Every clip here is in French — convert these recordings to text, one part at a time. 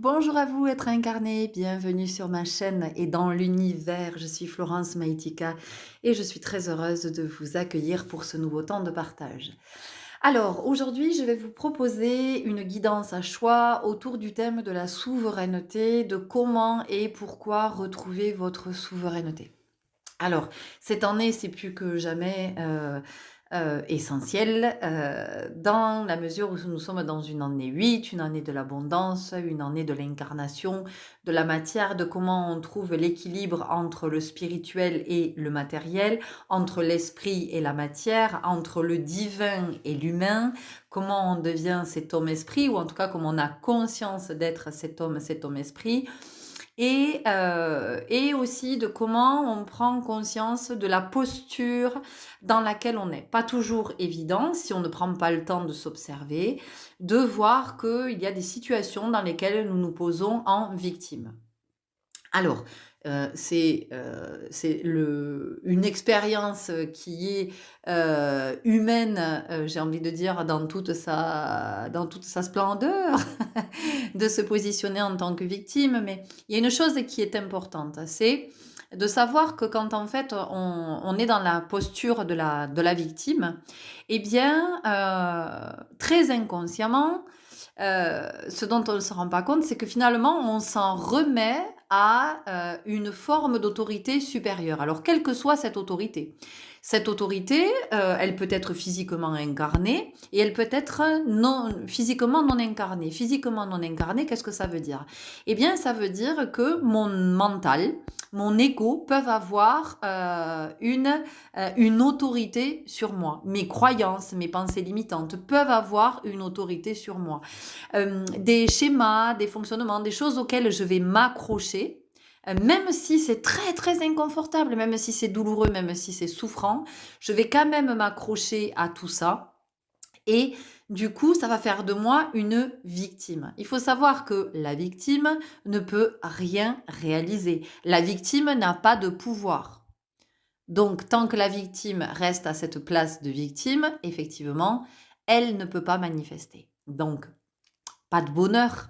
Bonjour à vous, être incarné, bienvenue sur ma chaîne et dans l'univers. Je suis Florence Maïtika et je suis très heureuse de vous accueillir pour ce nouveau temps de partage. Alors, aujourd'hui, je vais vous proposer une guidance à choix autour du thème de la souveraineté, de comment et pourquoi retrouver votre souveraineté. Alors, cette année, c'est plus que jamais, essentiel, dans la mesure où nous sommes dans une année 8, une année de l'abondance, une année de l'incarnation, de la matière, de comment on trouve l'équilibre entre le spirituel et le matériel, entre l'esprit et la matière, entre le divin et l'humain, comment on devient cet homme-esprit ou en tout cas comment on a conscience d'être cet homme-esprit et aussi de comment on prend conscience de la posture dans laquelle on est. Pas toujours évident, si on ne prend pas le temps de s'observer, de voir qu'il y a des situations dans lesquelles nous nous posons en victime. Alors, c'est une expérience, qui est, humaine, j'ai envie de dire dans toute sa splendeur, de se positionner en tant que victime. Mais il y a une chose qui est importante, c'est de savoir que quand en fait on est dans la posture de la victime, eh bien, très inconsciemment, ce dont on ne se rend pas compte, c'est que finalement, on s'en remet à une forme d'autorité supérieure. Alors, quelle que soit cette autorité, elle peut être physiquement incarnée et elle peut être physiquement non incarnée. Physiquement non incarnée, qu'est-ce que ça veut dire? Eh bien, ça veut dire que mon mental, mon ego peuvent avoir une autorité sur moi. Mes croyances, mes pensées limitantes peuvent avoir une autorité sur moi. Des schémas, des fonctionnements, des choses auxquelles je vais m'accrocher, même si c'est très très inconfortable, même si c'est douloureux, même si c'est souffrant, je vais quand même m'accrocher à tout ça. Et du coup, ça va faire de moi une victime. Il faut savoir que la victime ne peut rien réaliser. La victime n'a pas de pouvoir. Donc, tant que la victime reste à cette place de victime, effectivement, elle ne peut pas manifester. Donc, pas de bonheur,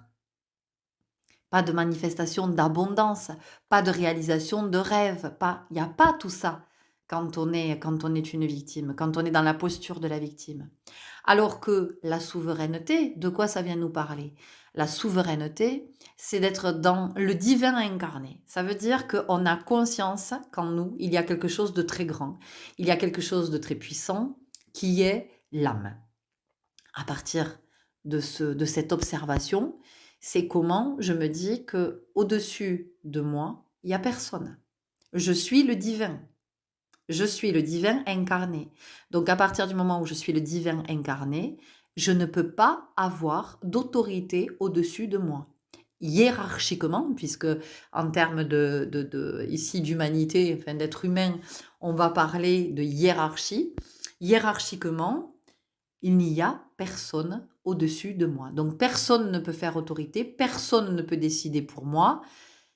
pas de manifestation d'abondance, pas de réalisation de rêve, il n'y a pas tout ça quand on est une victime, quand on est dans la posture de la victime. Alors que la souveraineté, de quoi ça vient nous parler? La souveraineté, c'est d'être dans le divin incarné. Ça veut dire qu'on a conscience qu'en nous, il y a quelque chose de très grand, il y a quelque chose de très puissant qui est l'âme. À partir de cette observation, c'est comment je me dis que au-dessus de moi, il n'y a personne. Je suis le divin. Je suis le divin incarné. Donc à partir du moment où je suis le divin incarné, je ne peux pas avoir d'autorité au-dessus de moi. Hiérarchiquement, puisque en termes ici d'humanité, enfin d'être humain, on va parler de hiérarchie. Hiérarchiquement, il n'y a personne au-dessus de moi. Donc personne ne peut faire autorité, personne ne peut décider pour moi.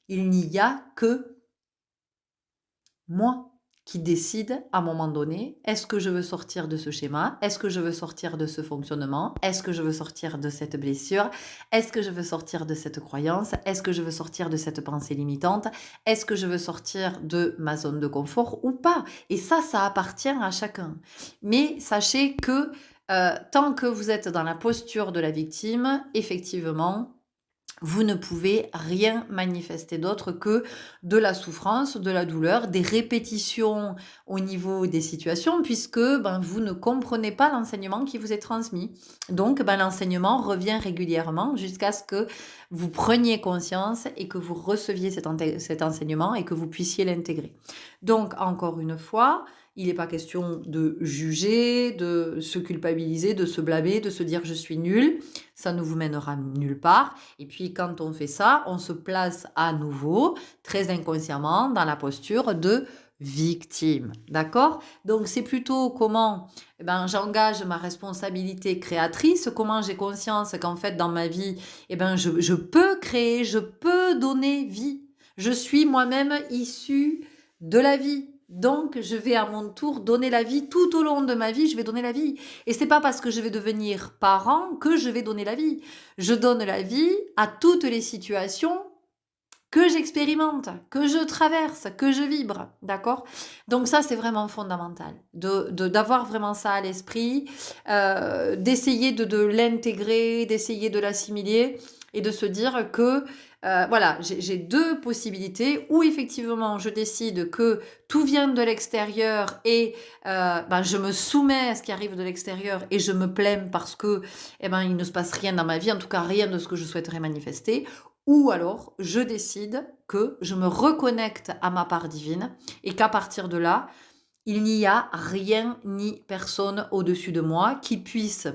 Il n'y a que moi qui décide à un moment donné, est-ce que je veux sortir de ce schéma? Est-ce que je veux sortir de ce fonctionnement? Est-ce que je veux sortir de cette blessure? Est-ce que je veux sortir de cette croyance? Est-ce que je veux sortir de cette pensée limitante? Est-ce que je veux sortir de ma zone de confort ou pas? Et ça appartient à chacun. Mais sachez que tant que vous êtes dans la posture de la victime, effectivement, vous ne pouvez rien manifester d'autre que de la souffrance, de la douleur, des répétitions au niveau des situations, puisque vous ne comprenez pas l'enseignement qui vous est transmis. Donc, l'enseignement revient régulièrement jusqu'à ce que vous preniez conscience et que vous receviez cet enseignement et que vous puissiez l'intégrer. Donc, encore une fois, il n'est pas question de juger, de se culpabiliser, de se blâmer, de se dire je suis nul. Ça ne vous mènera nulle part. Et puis quand on fait ça, on se place à nouveau, très inconsciemment, dans la posture de victime. D'accord? Donc c'est plutôt comment j'engage ma responsabilité créatrice, comment j'ai conscience qu'en fait dans ma vie, je peux créer, je peux donner vie. Je suis moi-même issue de la vie. Donc, je vais à mon tour donner la vie tout au long de ma vie, je vais donner la vie. Et c'est pas parce que je vais devenir parent que je vais donner la vie. Je donne la vie à toutes les situations que j'expérimente, que je traverse, que je vibre, d'accord? Donc ça, c'est vraiment fondamental, d'avoir vraiment ça à l'esprit, d'essayer de l'intégrer, d'essayer de l'assimiler et de se dire que, voilà, j'ai 2 possibilités où effectivement je décide que tout vient de l'extérieur et ben, je me soumets à ce qui arrive de l'extérieur et je me plains parce que, eh ben, il ne se passe rien dans ma vie, en tout cas rien de ce que je souhaiterais manifester. Ou alors, je décide que je me reconnecte à ma part divine et qu'à partir de là, il n'y a rien ni personne au-dessus de moi qui puisse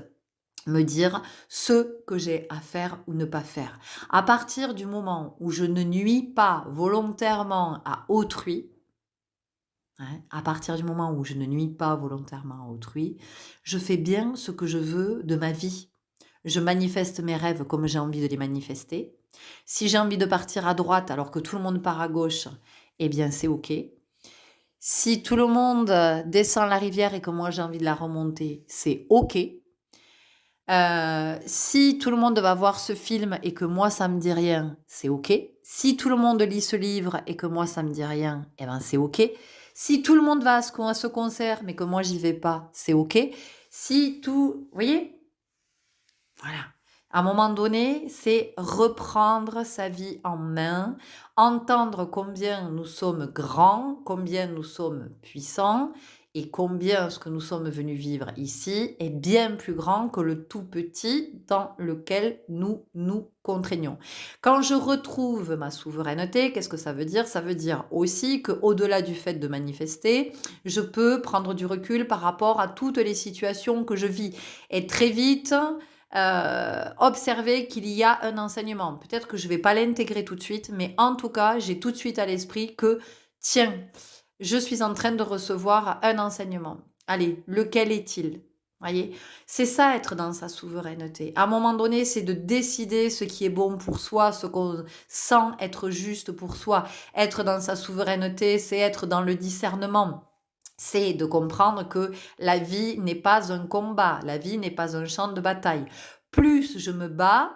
me dire ce que j'ai à faire ou ne pas faire. À partir du moment où je ne nuis pas volontairement à autrui, hein, à partir du moment où je ne nuis pas volontairement à autrui, je fais bien ce que je veux de ma vie. Je manifeste mes rêves comme j'ai envie de les manifester. Si j'ai envie de partir à droite alors que tout le monde part à gauche, eh bien c'est OK. Si tout le monde descend la rivière et que moi j'ai envie de la remonter, c'est OK. Si tout le monde va voir ce film et que moi ça me dit rien, c'est OK. Si tout le monde lit ce livre et que moi ça me dit rien, eh ben c'est OK. Si tout le monde va à ce concert mais que moi j'y vais pas, c'est OK. Si tout, vous voyez? Voilà. À un moment donné, c'est reprendre sa vie en main, entendre combien nous sommes grands, combien nous sommes puissants et combien ce que nous sommes venus vivre ici est bien plus grand que le tout petit dans lequel nous nous contraignons. Quand je retrouve ma souveraineté, qu'est-ce que ça veut dire? Ça veut dire aussi qu'au-delà du fait de manifester, je peux prendre du recul par rapport à toutes les situations que je vis et très vite observer qu'il y a un enseignement. Peut-être que je ne vais pas l'intégrer tout de suite, mais en tout cas, j'ai tout de suite à l'esprit que, tiens, je suis en train de recevoir un enseignement. Allez, lequel est-il? Voyez, c'est ça être dans sa souveraineté. À un moment donné, c'est de décider ce qui est bon pour soi, ce qu'on sent être juste pour soi. Être dans sa souveraineté, c'est être dans le discernement. C'est de comprendre que la vie n'est pas un combat, la vie n'est pas un champ de bataille. Plus je me bats,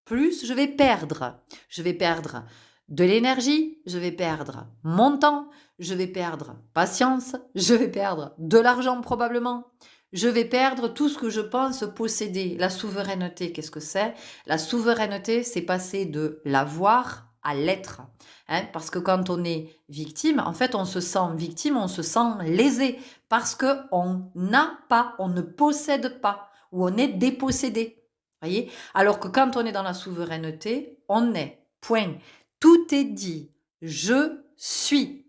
plus je vais perdre. Je vais perdre de l'énergie, je vais perdre mon temps, je vais perdre patience, je vais perdre de l'argent probablement. Je vais perdre tout ce que je pense posséder. La souveraineté, qu'est-ce que c'est? La souveraineté, c'est passer de l'avoir à l'être. Hein, parce que quand on est victime, en fait, on se sent victime, on se sent lésé, parce qu'on n'a pas, on ne possède pas, ou on est dépossédé. Voyez? Alors que quand on est dans la souveraineté, on est. Point. Tout est dit. Je suis.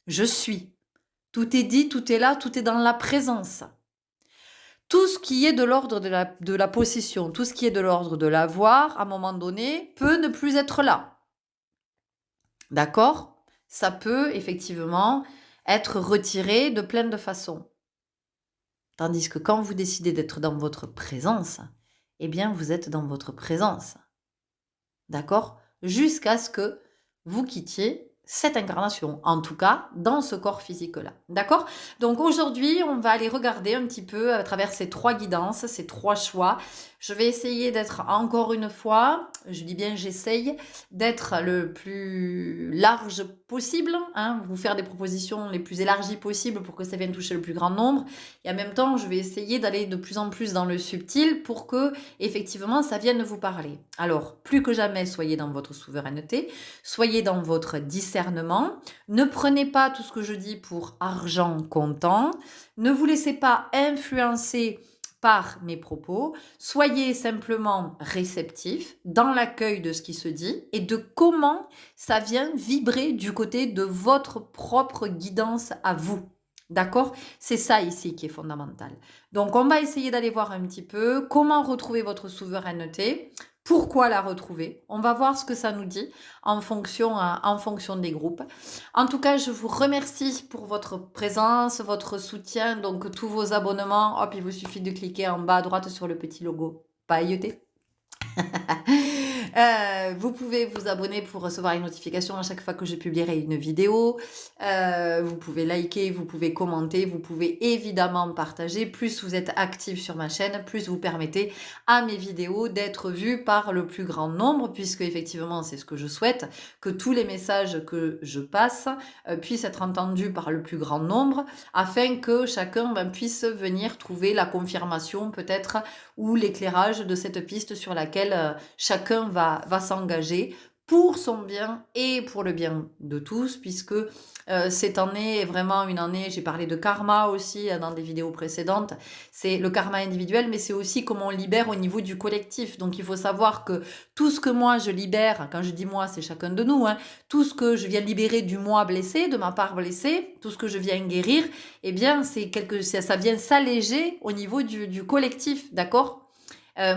Je suis. Tout est dit, tout est là, tout est dans la présence. Tout ce qui est de l'ordre de la possession, tout ce qui est de l'ordre de l'avoir, à un moment donné, peut ne plus être là. D'accord? Ça peut effectivement être retiré de plein de façons. Tandis que quand vous décidez d'être dans votre présence, eh bien vous êtes dans votre présence. D'accord? Jusqu'à ce que vous quittiez cette incarnation, en tout cas dans ce corps physique-là. D'accord? Donc aujourd'hui, on va aller regarder un petit peu à travers ces 3 guidances, ces 3 choix. Je vais essayer d'être encore une fois, je dis bien j'essaye, d'être le plus large possible, hein, vous faire des propositions les plus élargies possibles pour que ça vienne toucher le plus grand nombre. Et en même temps, je vais essayer d'aller de plus en plus dans le subtil pour que, effectivement, ça vienne vous parler. Alors, plus que jamais, soyez dans votre souveraineté, soyez dans votre discernement. Ne prenez pas tout ce que je dis pour argent comptant. Ne vous laissez pas influencer par mes propos, soyez simplement réceptif dans l'accueil de ce qui se dit et de comment ça vient vibrer du côté de votre propre guidance à vous. D'accord? C'est ça ici qui est fondamental. Donc on va essayer d'aller voir un petit peu comment retrouver votre souveraineté, pourquoi la retrouver. On va voir ce que ça nous dit en fonction des groupes. En tout cas, je vous remercie pour votre présence, votre soutien. Donc, tous vos abonnements, hop, il vous suffit de cliquer en bas à droite sur le petit logo pailleté. Vous pouvez vous abonner pour recevoir les notifications à chaque fois que je publierai une vidéo. Vous pouvez liker, vous pouvez commenter, vous pouvez évidemment partager. Plus vous êtes actif sur ma chaîne, plus vous permettez à mes vidéos d'être vues par le plus grand nombre, puisque effectivement c'est ce que je souhaite, que tous les messages que je passe puissent être entendus par le plus grand nombre, afin que chacun puisse venir trouver la confirmation peut-être ou l'éclairage de cette piste sur laquelle chacun va s'engager pour son bien et pour le bien de tous, puisque cette année est vraiment une année, j'ai parlé de karma aussi dans des vidéos précédentes, c'est le karma individuel, mais c'est aussi comment on libère au niveau du collectif. Donc il faut savoir que tout ce que moi je libère, quand je dis moi, c'est chacun de nous, hein, tout ce que je viens libérer du moi blessé, de ma part blessée, tout ce que je viens guérir, eh bien ça vient s'alléger au niveau du collectif, d'accord?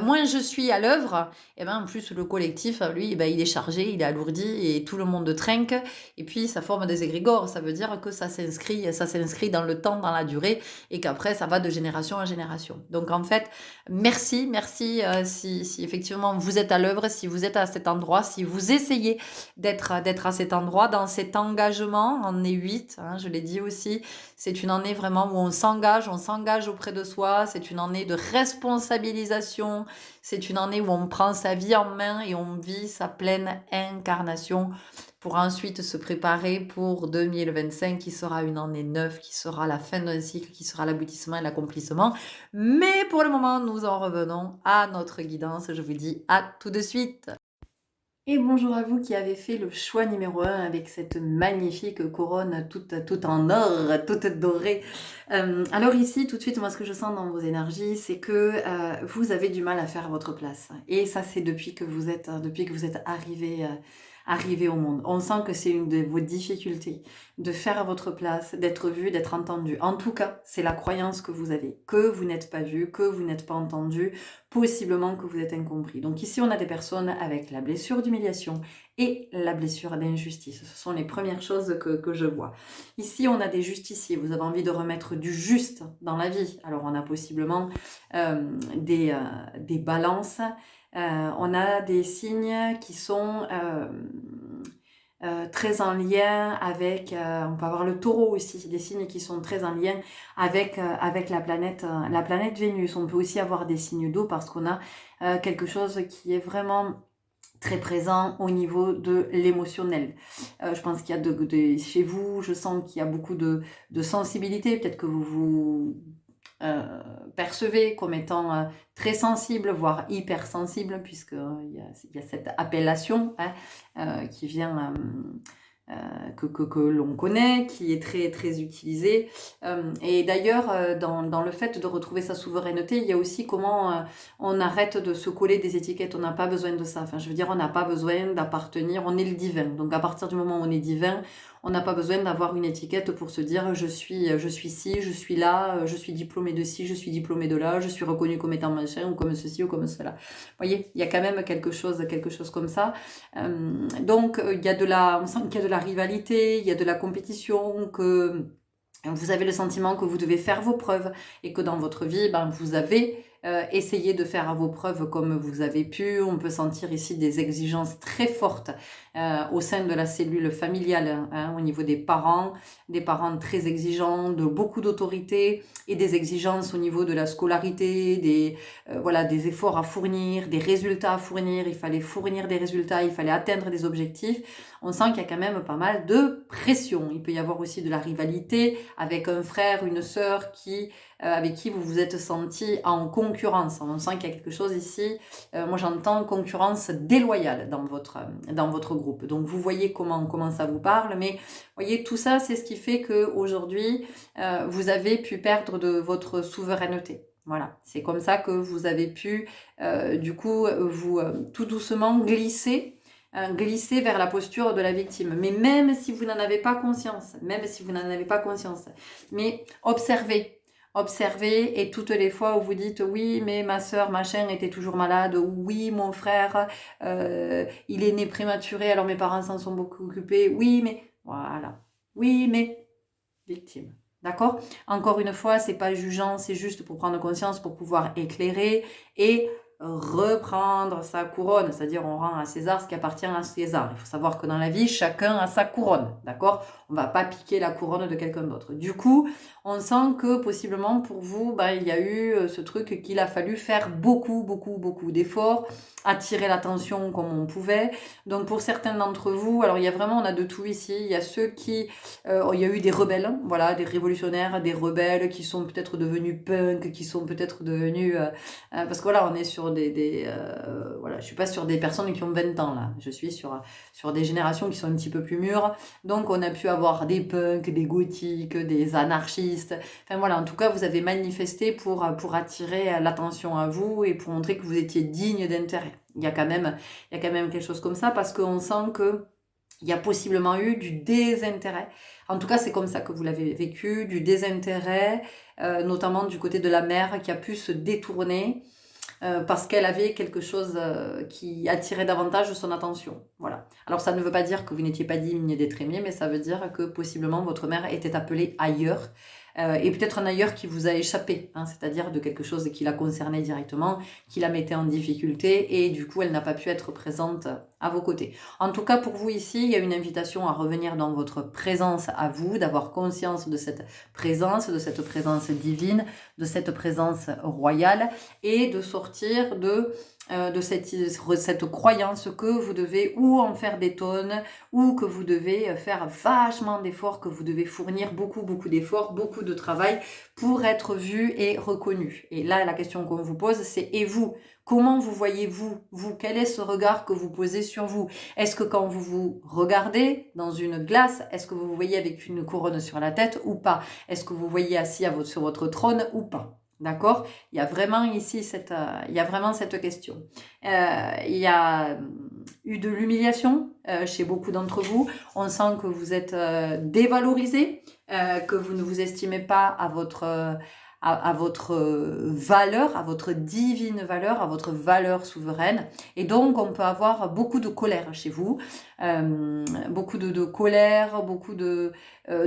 Moins je suis à l'œuvre, et ben en plus le collectif, lui, ben, il est chargé, il est alourdi et tout le monde trinque. Et puis ça forme des égrégores, ça veut dire que ça s'inscrit dans le temps, dans la durée, et qu'après ça va de génération en génération. Donc en fait, merci si effectivement vous êtes à l'œuvre, si vous êtes à cet endroit, si vous essayez d'être à cet endroit, dans cet engagement, en est 8, hein, je l'ai dit aussi, c'est une année vraiment où on s'engage auprès de soi, c'est une année de responsabilisation, c'est une année où on prend sa vie en main et on vit sa pleine incarnation pour ensuite se préparer pour 2025 qui sera une année neuve, qui sera la fin d'un cycle, qui sera l'aboutissement et l'accomplissement. Mais pour le moment, nous en revenons à notre guidance. Je vous dis à tout de suite. Et bonjour à vous qui avez fait le choix numéro 1 avec cette magnifique couronne toute en or, toute dorée. Alors ici, tout de suite, moi ce que je sens dans vos énergies, c'est que vous avez du mal à faire votre place. Et ça, c'est depuis que vous êtes arrivé au monde. On sent que c'est une de vos difficultés de faire à votre place, d'être vu, d'être entendu. En tout cas, c'est la croyance que vous avez, que vous n'êtes pas vu, que vous n'êtes pas entendu, possiblement que vous êtes incompris. Donc ici, on a des personnes avec la blessure d'humiliation et la blessure d'injustice. Ce sont les premières choses que je vois. Ici, on a des justiciers. Vous avez envie de remettre du juste dans la vie. Alors, on a possiblement des balances. On a des signes qui sont très en lien avec, on peut avoir le taureau aussi, des signes qui sont très en lien avec la planète Vénus. On peut aussi avoir des signes d'eau parce qu'on a quelque chose qui est vraiment très présent au niveau de l'émotionnel. Je pense qu'il y a chez vous, je sens qu'il y a beaucoup de sensibilité, peut-être que vous vous percevez comme étant très sensible, voire hypersensible, puisqu'il y a cette appellation qui vient que l'on connaît, qui est très, très utilisée. Et d'ailleurs, dans le fait de retrouver sa souveraineté, il y a aussi comment on arrête de se coller des étiquettes. On n'a pas besoin de ça. Enfin, je veux dire, on n'a pas besoin d'appartenir. On est le divin. Donc, à partir du moment où on est divin, on n'a pas besoin d'avoir une étiquette pour se dire je suis ci, je suis là, je suis diplômé de ci, je suis diplômé de là, je suis reconnu comme étant machin ou comme ceci ou comme cela. Vous voyez, il y a quand même quelque chose comme ça. Donc, on sent qu'il y a de la rivalité, il y a de la compétition, que vous avez le sentiment que vous devez faire vos preuves et que dans votre vie, vous avez essayé de faire vos preuves comme vous avez pu. On peut sentir ici des exigences très fortes au sein de la cellule familiale, au niveau des parents très exigeants, de beaucoup d'autorité et des exigences au niveau de la scolarité, des efforts à fournir, des résultats à fournir. Il fallait fournir des résultats, il fallait atteindre des objectifs. On sent qu'il y a quand même pas mal de pression. Il peut y avoir aussi de la rivalité avec un frère, une sœur avec qui vous vous êtes senti en concurrence. On sent qu'il y a quelque chose ici, moi j'entends concurrence déloyale dans votre groupe. Donc vous voyez comment ça vous parle, mais vous voyez, tout ça, c'est ce qui fait qu'aujourd'hui, vous avez pu perdre de votre souveraineté. Voilà, c'est comme ça que vous avez pu, vous tout doucement glisser vers la posture de la victime. Mais même si vous n'en avez pas conscience, mais observez, et toutes les fois où vous dites oui mais ma soeur machin était toujours malade, oui mon frère il est né prématuré alors mes parents s'en sont beaucoup occupés, oui mais voilà, oui mais victime. D'accord? Encore une fois, c'est pas jugeant, c'est juste pour prendre conscience, pour pouvoir éclairer et reprendre sa couronne, c'est-à-dire on rend à César ce qui appartient à César. Il faut savoir que dans la vie, chacun a sa couronne, d'accord? On va pas piquer la couronne de quelqu'un d'autre. Du coup, on sent que possiblement pour vous, il y a eu ce truc qu'il a fallu faire beaucoup, beaucoup, beaucoup d'efforts, attirer l'attention comme on pouvait. Donc pour certains d'entre vous, alors il y a vraiment, on a de tout ici. Il y a ceux qui, il y a eu des rebelles, voilà, des révolutionnaires, des rebelles qui sont peut-être devenus punk, qui sont peut-être devenus, parce que voilà, on est sur voilà, je suis pas sur des personnes qui ont 20 ans là. Je suis sur des générations qui sont un petit peu plus mûres. Donc on a pu avoir des punks, des gothiques, des anarchistes. Enfin voilà, en tout cas, vous avez manifesté pour attirer l'attention à vous et pour montrer que vous étiez digne d'intérêt. Il y a quand même quelque chose comme ça parce qu'on sent que il y a possiblement eu du désintérêt. En tout cas, c'est comme ça que vous l'avez vécu, du désintérêt, notamment du côté de la mère qui a pu se détourner parce qu'elle avait quelque chose qui attirait davantage son attention. Voilà. Alors ça ne veut pas dire que vous n'étiez pas digne d'être aimé, mais ça veut dire que possiblement votre mère était appelée ailleurs, et peut-être un ailleurs qui vous a échappé, hein, c'est-à-dire de quelque chose qui la concernait directement, qui la mettait en difficulté, et du coup elle n'a pas pu être présente à vos côtés. En tout cas pour vous ici, il y a une invitation à revenir dans votre présence à vous, d'avoir conscience de cette présence divine, de cette présence royale, et de sortir de cette croyance que vous devez ou en faire des tonnes, ou que vous devez faire vachement d'efforts, que vous devez fournir beaucoup, beaucoup d'efforts, beaucoup de travail pour être vu et reconnu. Et là, la question qu'on vous pose, c'est « et vous ?» Comment vous voyez-vous, vous? Quel est ce regard que vous posez sur vous? Est-ce que quand vous vous regardez dans une glace, est-ce que vous vous voyez avec une couronne sur la tête ou pas? Est-ce que vous voyez assis sur votre trône ou pas? D'accord? Il y a vraiment ici il y a vraiment cette question. Il y a eu de l'humiliation chez beaucoup d'entre vous. On sent que vous êtes dévalorisé, que vous ne vous estimez pas à votre valeur, à votre divine valeur, à votre valeur souveraine. Et donc, on peut avoir beaucoup de colère chez vous, beaucoup de colère, beaucoup de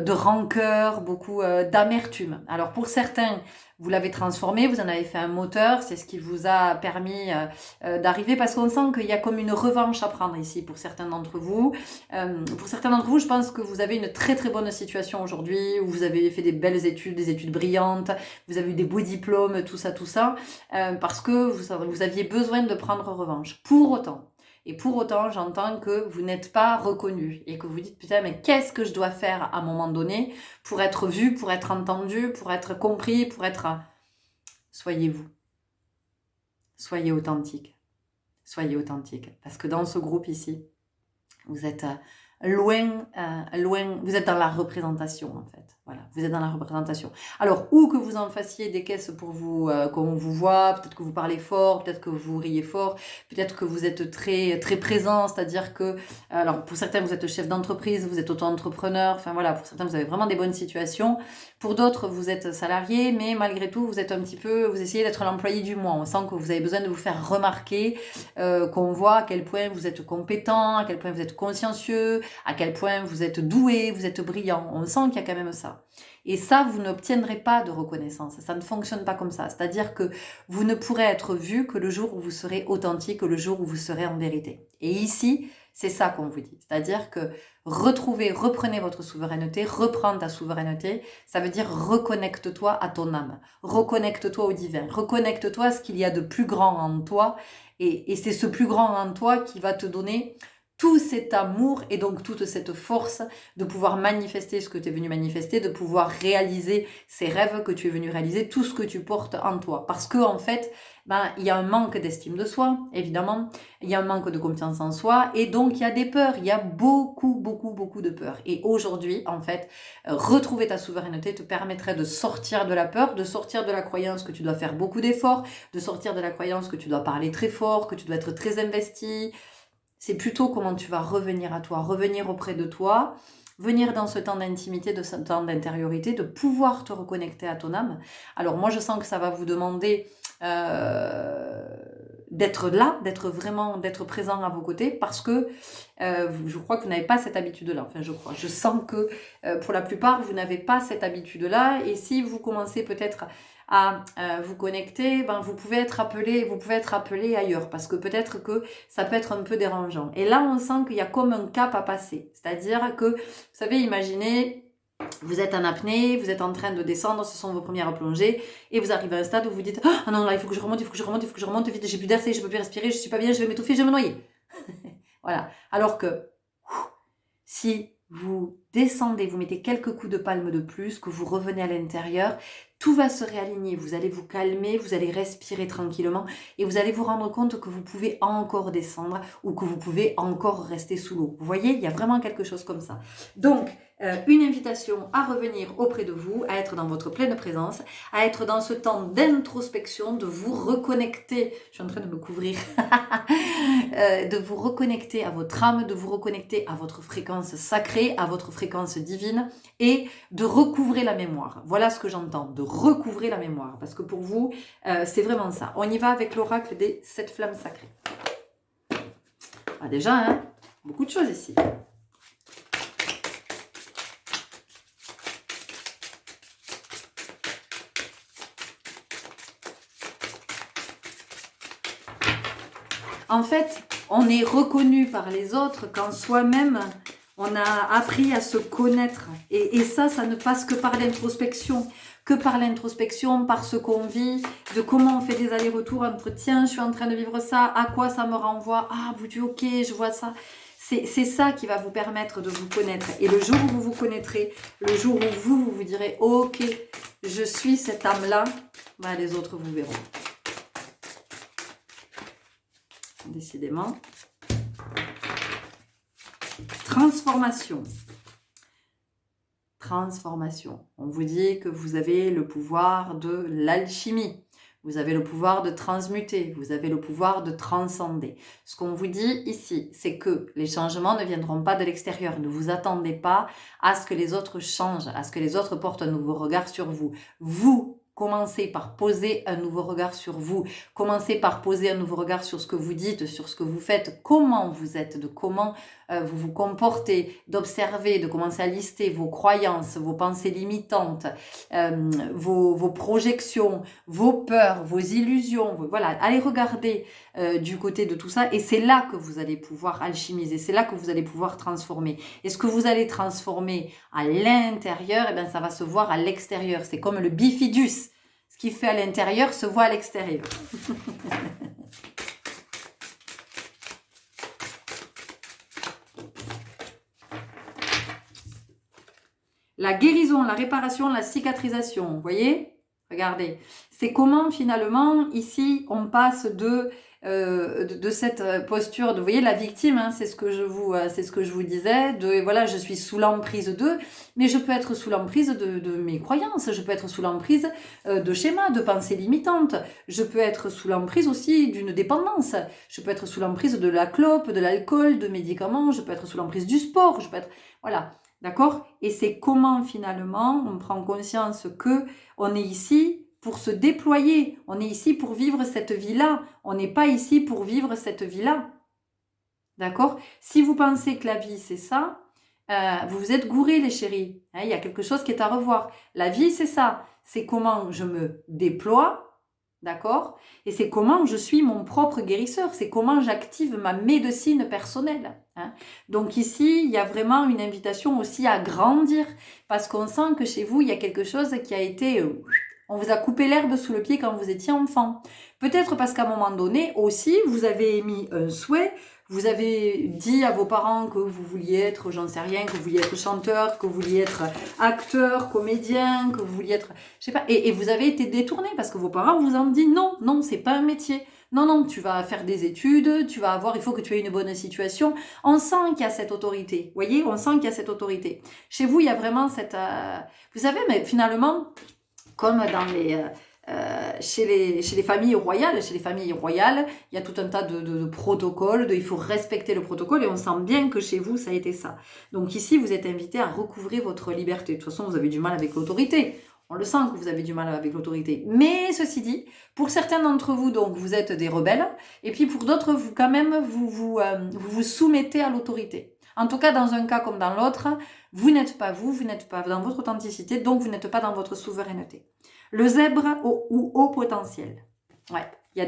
rancœur, beaucoup d'amertume. Alors, pour certains, vous l'avez transformé, vous en avez fait un moteur, c'est ce qui vous a permis d'arriver, parce qu'on sent qu'il y a comme une revanche à prendre ici pour certains d'entre vous. Pour certains d'entre vous, je pense que vous avez une très très bonne situation aujourd'hui, où vous avez fait des belles études, des études brillantes, vous avez eu des beaux diplômes, tout ça, parce que vous aviez besoin de prendre revanche. Pour autant, j'entends que vous n'êtes pas reconnu et que vous dites, putain, mais qu'est-ce que je dois faire à un moment donné pour être vu, pour être entendu, pour être compris, pour être... Soyez vous. Soyez authentique. Soyez authentique. Parce que dans ce groupe ici, vous êtes loin, vous êtes dans la représentation en fait. Voilà, vous êtes dans la représentation. Alors, ou que vous en fassiez des caisses pour vous, qu'on vous voit, peut-être que vous parlez fort, peut-être que vous riez fort, peut-être que vous êtes très, très présent, c'est-à-dire que, alors pour certains vous êtes chef d'entreprise, vous êtes auto-entrepreneur, enfin voilà, pour certains vous avez vraiment des bonnes situations, pour d'autres vous êtes salarié, mais malgré tout vous êtes un petit peu, vous essayez d'être l'employé du mois, on sent que vous avez besoin de vous faire remarquer, qu'on voit à quel point vous êtes compétent, à quel point vous êtes consciencieux, à quel point vous êtes doué, vous êtes brillant, on sent qu'il y a quand même ça. Et ça, vous n'obtiendrez pas de reconnaissance. Ça ne fonctionne pas comme ça. C'est-à-dire que vous ne pourrez être vu que le jour où vous serez authentique, le jour où vous serez en vérité. Et ici, c'est ça qu'on vous dit. C'est-à-dire que reprenez votre souveraineté, reprends ta souveraineté. Ça veut dire reconnecte-toi à ton âme. Reconnecte-toi au divin. Reconnecte-toi à ce qu'il y a de plus grand en toi. Et c'est ce plus grand en toi qui va te donner tout cet amour et donc toute cette force de pouvoir manifester ce que tu es venu manifester, de pouvoir réaliser ces rêves que tu es venu réaliser, tout ce que tu portes en toi. Parce que en fait, il y a un manque d'estime de soi, évidemment, il y a un manque de confiance en soi et donc il y a des peurs, il y a beaucoup, beaucoup, beaucoup de peurs. Et aujourd'hui, en fait, retrouver ta souveraineté te permettrait de sortir de la peur, de sortir de la croyance que tu dois faire beaucoup d'efforts, de sortir de la croyance que tu dois parler très fort, que tu dois être très investi. C'est plutôt comment tu vas revenir à toi, revenir auprès de toi, venir dans ce temps d'intimité, de ce temps d'intériorité, de pouvoir te reconnecter à ton âme. Alors moi, je sens que ça va vous demander d'être là, d'être présent à vos côtés, parce que je crois que vous n'avez pas cette habitude-là. Enfin, je sens que pour la plupart, vous n'avez pas cette habitude-là. Et si vous commencez peut-être à vous connecter, ben, vous pouvez être appelé ailleurs, parce que peut-être que ça peut être un peu dérangeant. Et là, on sent qu'il y a comme un cap à passer. C'est-à-dire que, vous savez, imaginez, vous êtes en apnée, vous êtes en train de descendre, ce sont vos premières plongées, et vous arrivez à un stade où vous dites « Ah non, là, il faut que je remonte, vite, j'ai plus d'air, je peux plus respirer, je suis pas bien, je vais m'étouffer, je vais me noyer. » Voilà. Alors que, si vous descendez, vous mettez quelques coups de palme de plus, que vous revenez à l'intérieur, tout va se réaligner, vous allez vous calmer, vous allez respirer tranquillement et vous allez vous rendre compte que vous pouvez encore descendre ou que vous pouvez encore rester sous l'eau. Vous voyez, il y a vraiment quelque chose comme ça. Donc, une invitation à revenir auprès de vous, à être dans votre pleine présence, à être dans ce temps d'introspection, de vous reconnecter, je suis en train de me couvrir, de vous reconnecter à votre âme, de vous reconnecter à votre fréquence sacrée, à votre fréquence divine et de recouvrer la mémoire. Voilà ce que j'entends, de recouvrer la mémoire, parce que pour vous, c'est vraiment ça. On y va avec l'oracle des 7 flammes sacrées. Ah, déjà, hein, beaucoup de choses ici. En fait, on est reconnu par les autres quand soi-même, on a appris à se connaître. Et ça ne passe que par l'introspection. Que par l'introspection, par ce qu'on vit, de comment on fait des allers-retours entre « Tiens, je suis en train de vivre ça, à quoi ça me renvoie? Ah, vous dites ok, je vois ça. » C'est ça qui va vous permettre de vous connaître. Et le jour où vous vous connaîtrez, le jour où vous vous direz « Ok, je suis cette âme-là », ben, les autres vous verront. Décidément. Transformation. Transformation. On vous dit que vous avez le pouvoir de l'alchimie. Vous avez le pouvoir de transmuter. Vous avez le pouvoir de transcender. Ce qu'on vous dit ici, c'est que les changements ne viendront pas de l'extérieur. Ne vous attendez pas à ce que les autres changent, à ce que les autres portent un nouveau regard sur vous. Vous, commencez par poser un nouveau regard sur vous. Commencez par poser un nouveau regard sur ce que vous dites, sur ce que vous faites, comment vous êtes, de comment vous vous comportez, d'observer, de commencer à lister vos croyances, vos pensées limitantes, vos projections, vos peurs, vos illusions. Voilà, allez regarder du côté de tout ça et c'est là que vous allez pouvoir alchimiser, c'est là que vous allez pouvoir transformer. Et ce que vous allez transformer à l'intérieur, eh bien, ça va se voir à l'extérieur. C'est comme le bifidus. Ce qui fait à l'intérieur se voit à l'extérieur. La guérison, la réparation, la cicatrisation, vous voyez? Regardez. C'est comment finalement, ici, on passe de cette posture de, vous voyez, la victime, hein, c'est ce que je vous disais, de voilà, je suis sous l'emprise d'eux, mais je peux être sous l'emprise de mes croyances, je peux être sous l'emprise de schémas, de pensées limitantes, je peux être sous l'emprise aussi d'une dépendance, je peux être sous l'emprise de la clope, de l'alcool, de médicaments, je peux être sous l'emprise du sport, je peux être, voilà, d'accord? Et c'est comment finalement on prend conscience que on est ici pour se déployer. On est ici pour vivre cette vie-là. On n'est pas ici pour vivre cette vie-là. D'accord? Si vous pensez que la vie, c'est ça, vous vous êtes gourés, les chéris. Hein, il y a quelque chose qui est à revoir. La vie, c'est ça. C'est comment je me déploie. D'accord? Et c'est comment je suis mon propre guérisseur. C'est comment j'active ma médecine personnelle. Hein? Donc ici, il y a vraiment une invitation aussi à grandir. Parce qu'on sent que chez vous, il y a quelque chose qui a été... on vous a coupé l'herbe sous le pied quand vous étiez enfant. Peut-être parce qu'à un moment donné aussi, vous avez émis un souhait, vous avez dit à vos parents que vous vouliez être, j'en sais rien, que vous vouliez être chanteur, que vous vouliez être acteur, comédien, que vous vouliez être... Je sais pas, et vous avez été détourné parce que vos parents vous ont dit non, non, c'est pas un métier. Non, non, tu vas faire des études, tu vas avoir, il faut que tu aies une bonne situation. On sent qu'il y a cette autorité. Vous voyez, on sent qu'il y a cette autorité. Chez vous, il y a vraiment cette... Vous savez, mais finalement... Comme dans chez les familles royales, il y a tout un tas de protocoles, il faut respecter le protocole et on sent bien que chez vous, ça a été ça. Donc ici, vous êtes invité à recouvrer votre liberté. De toute façon, vous avez du mal avec l'autorité. On le sent que vous avez du mal avec l'autorité. Mais ceci dit, pour certains d'entre vous, donc vous êtes des rebelles, et puis pour d'autres, vous quand même, vous soumettez à l'autorité. En tout cas, dans un cas comme dans l'autre, vous n'êtes pas vous n'êtes pas dans votre authenticité, donc vous n'êtes pas dans votre souveraineté. Le zèbre ou haut potentiel. Ouais, il y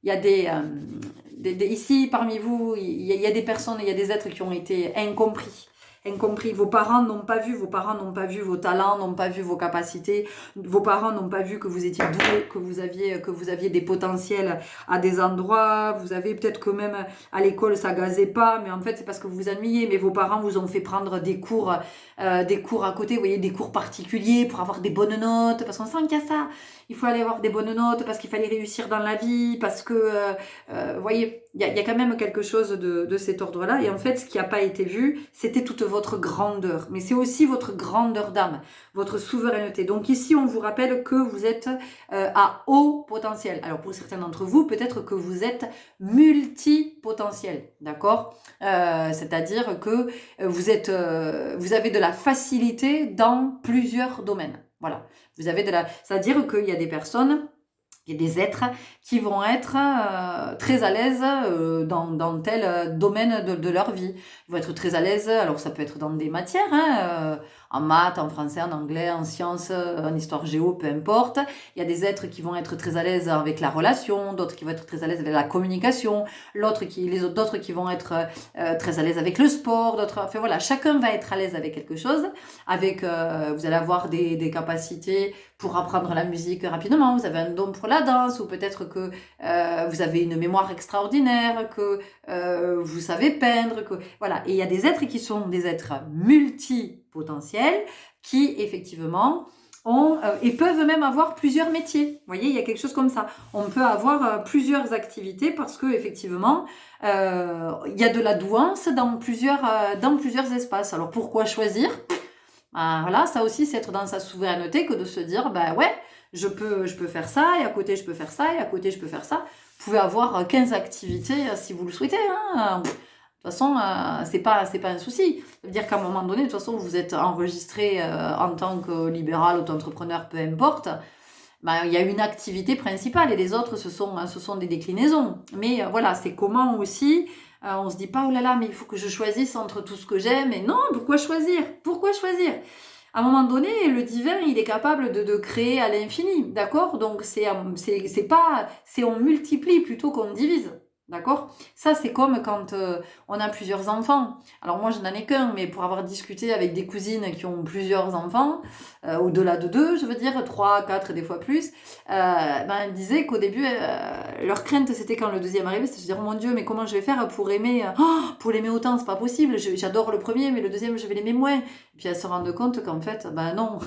a ici, parmi vous, il y a des personnes, il y a des êtres qui ont été incompris. Vos parents n'ont pas vu vos talents, n'ont pas vu vos capacités. Vos parents n'ont pas vu que vous étiez doué, que vous aviez des potentiels à des endroits. Vous avez peut-être que même à l'école ça gazait pas, mais en fait c'est parce que vous vous ennuyez. Mais vos parents vous ont fait prendre des cours à côté, vous voyez, des cours particuliers pour avoir des bonnes notes, parce qu'on sent qu'il y a ça. Il faut aller avoir des bonnes notes parce qu'il fallait réussir dans la vie, parce que, vous voyez, il y a quand même quelque chose de cet ordre-là. Et en fait, ce qui n'a pas été vu, c'était toute votre grandeur. Mais c'est aussi votre grandeur d'âme, votre souveraineté. Donc ici, on vous rappelle que vous êtes à haut potentiel. Alors pour certains d'entre vous, peut-être que vous êtes multipotentiel, d'accord c'est-à-dire que vous avez de la facilité dans plusieurs domaines. Voilà. C'est-à-dire qu'il y a des personnes, il y a des êtres qui vont être très à l'aise dans tel domaine de leur vie. Ils vont être très à l'aise, alors ça peut être dans des matières, en maths, en français, en anglais, en sciences, en histoire géo, peu importe. Il y a des êtres qui vont être très à l'aise avec la relation, d'autres qui vont être très à l'aise avec la communication, d'autres qui vont être très à l'aise avec le sport, enfin voilà, chacun va être à l'aise avec quelque chose, vous allez avoir des capacités pour apprendre la musique rapidement, vous avez un don pour la danse, ou peut-être que vous avez une mémoire extraordinaire, que vous savez peindre, voilà. Et il y a des êtres qui sont des êtres multipotentiels, qui effectivement et peuvent même avoir plusieurs métiers. Vous voyez, il y a quelque chose comme ça. On peut avoir plusieurs activités parce que effectivement, il y a de la douance dans plusieurs espaces. Alors pourquoi choisir ? Voilà, ça aussi, c'est être dans sa souveraineté que de se dire, ben ouais, je peux faire ça, et à côté je peux faire ça, et à côté je peux faire ça. Vous pouvez avoir 15 activités si vous le souhaitez. De toute façon, c'est pas un souci. Ça veut dire qu'à un moment donné, de toute façon, vous êtes enregistré en tant que libéral, auto-entrepreneur, peu importe. Il y a une activité principale et les autres, ce sont des déclinaisons. Mais voilà, c'est comment aussi... on se dit pas, oh là là, mais il faut que je choisisse entre tout ce que j'aime. Et non, pourquoi choisir ? À un moment donné, le divin, il est capable de créer à l'infini, d'accord ? Donc, on multiplie plutôt qu'on divise. D'accord ? Ça, c'est comme quand on a plusieurs enfants. Alors moi, je n'en ai qu'un, mais pour avoir discuté avec des cousines qui ont plusieurs enfants, au-delà de 2, je veux dire, 3, 4, des fois plus, elles disaient qu'au début, leur crainte, c'était quand le deuxième arrivait, c'était de se dire, oh mon Dieu, mais comment je vais faire pour l'aimer autant ? C'est pas possible, j'adore le premier, mais le deuxième, je vais l'aimer moins. Et puis elles se rendent compte qu'en fait, non,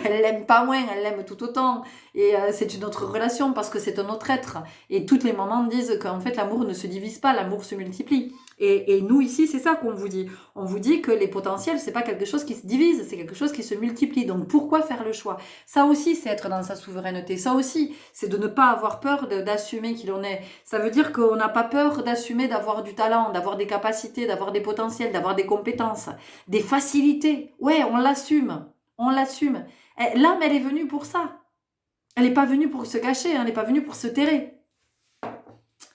elle l'aime pas moins, elle l'aime tout autant. Et c'est une autre relation parce que c'est un autre être. Et toutes les mamans disent qu'en fait, l'amour ne se divise pas, l'amour se multiplie. Et nous, ici, c'est ça qu'on vous dit. On vous dit que les potentiels, c'est pas quelque chose qui se divise, c'est quelque chose qui se multiplie. Donc, pourquoi faire le choix ? Ça aussi, c'est être dans sa souveraineté. Ça aussi, c'est de ne pas avoir peur d'assumer qui l'on est. Ça veut dire qu'on n'a pas peur d'assumer d'avoir du talent, d'avoir des capacités, d'avoir des potentiels, d'avoir des compétences, des facilités. Ouais, on l'assume. L'âme, elle est venue pour ça. Elle n'est pas venue pour se cacher, elle n'est pas venue pour se terrer.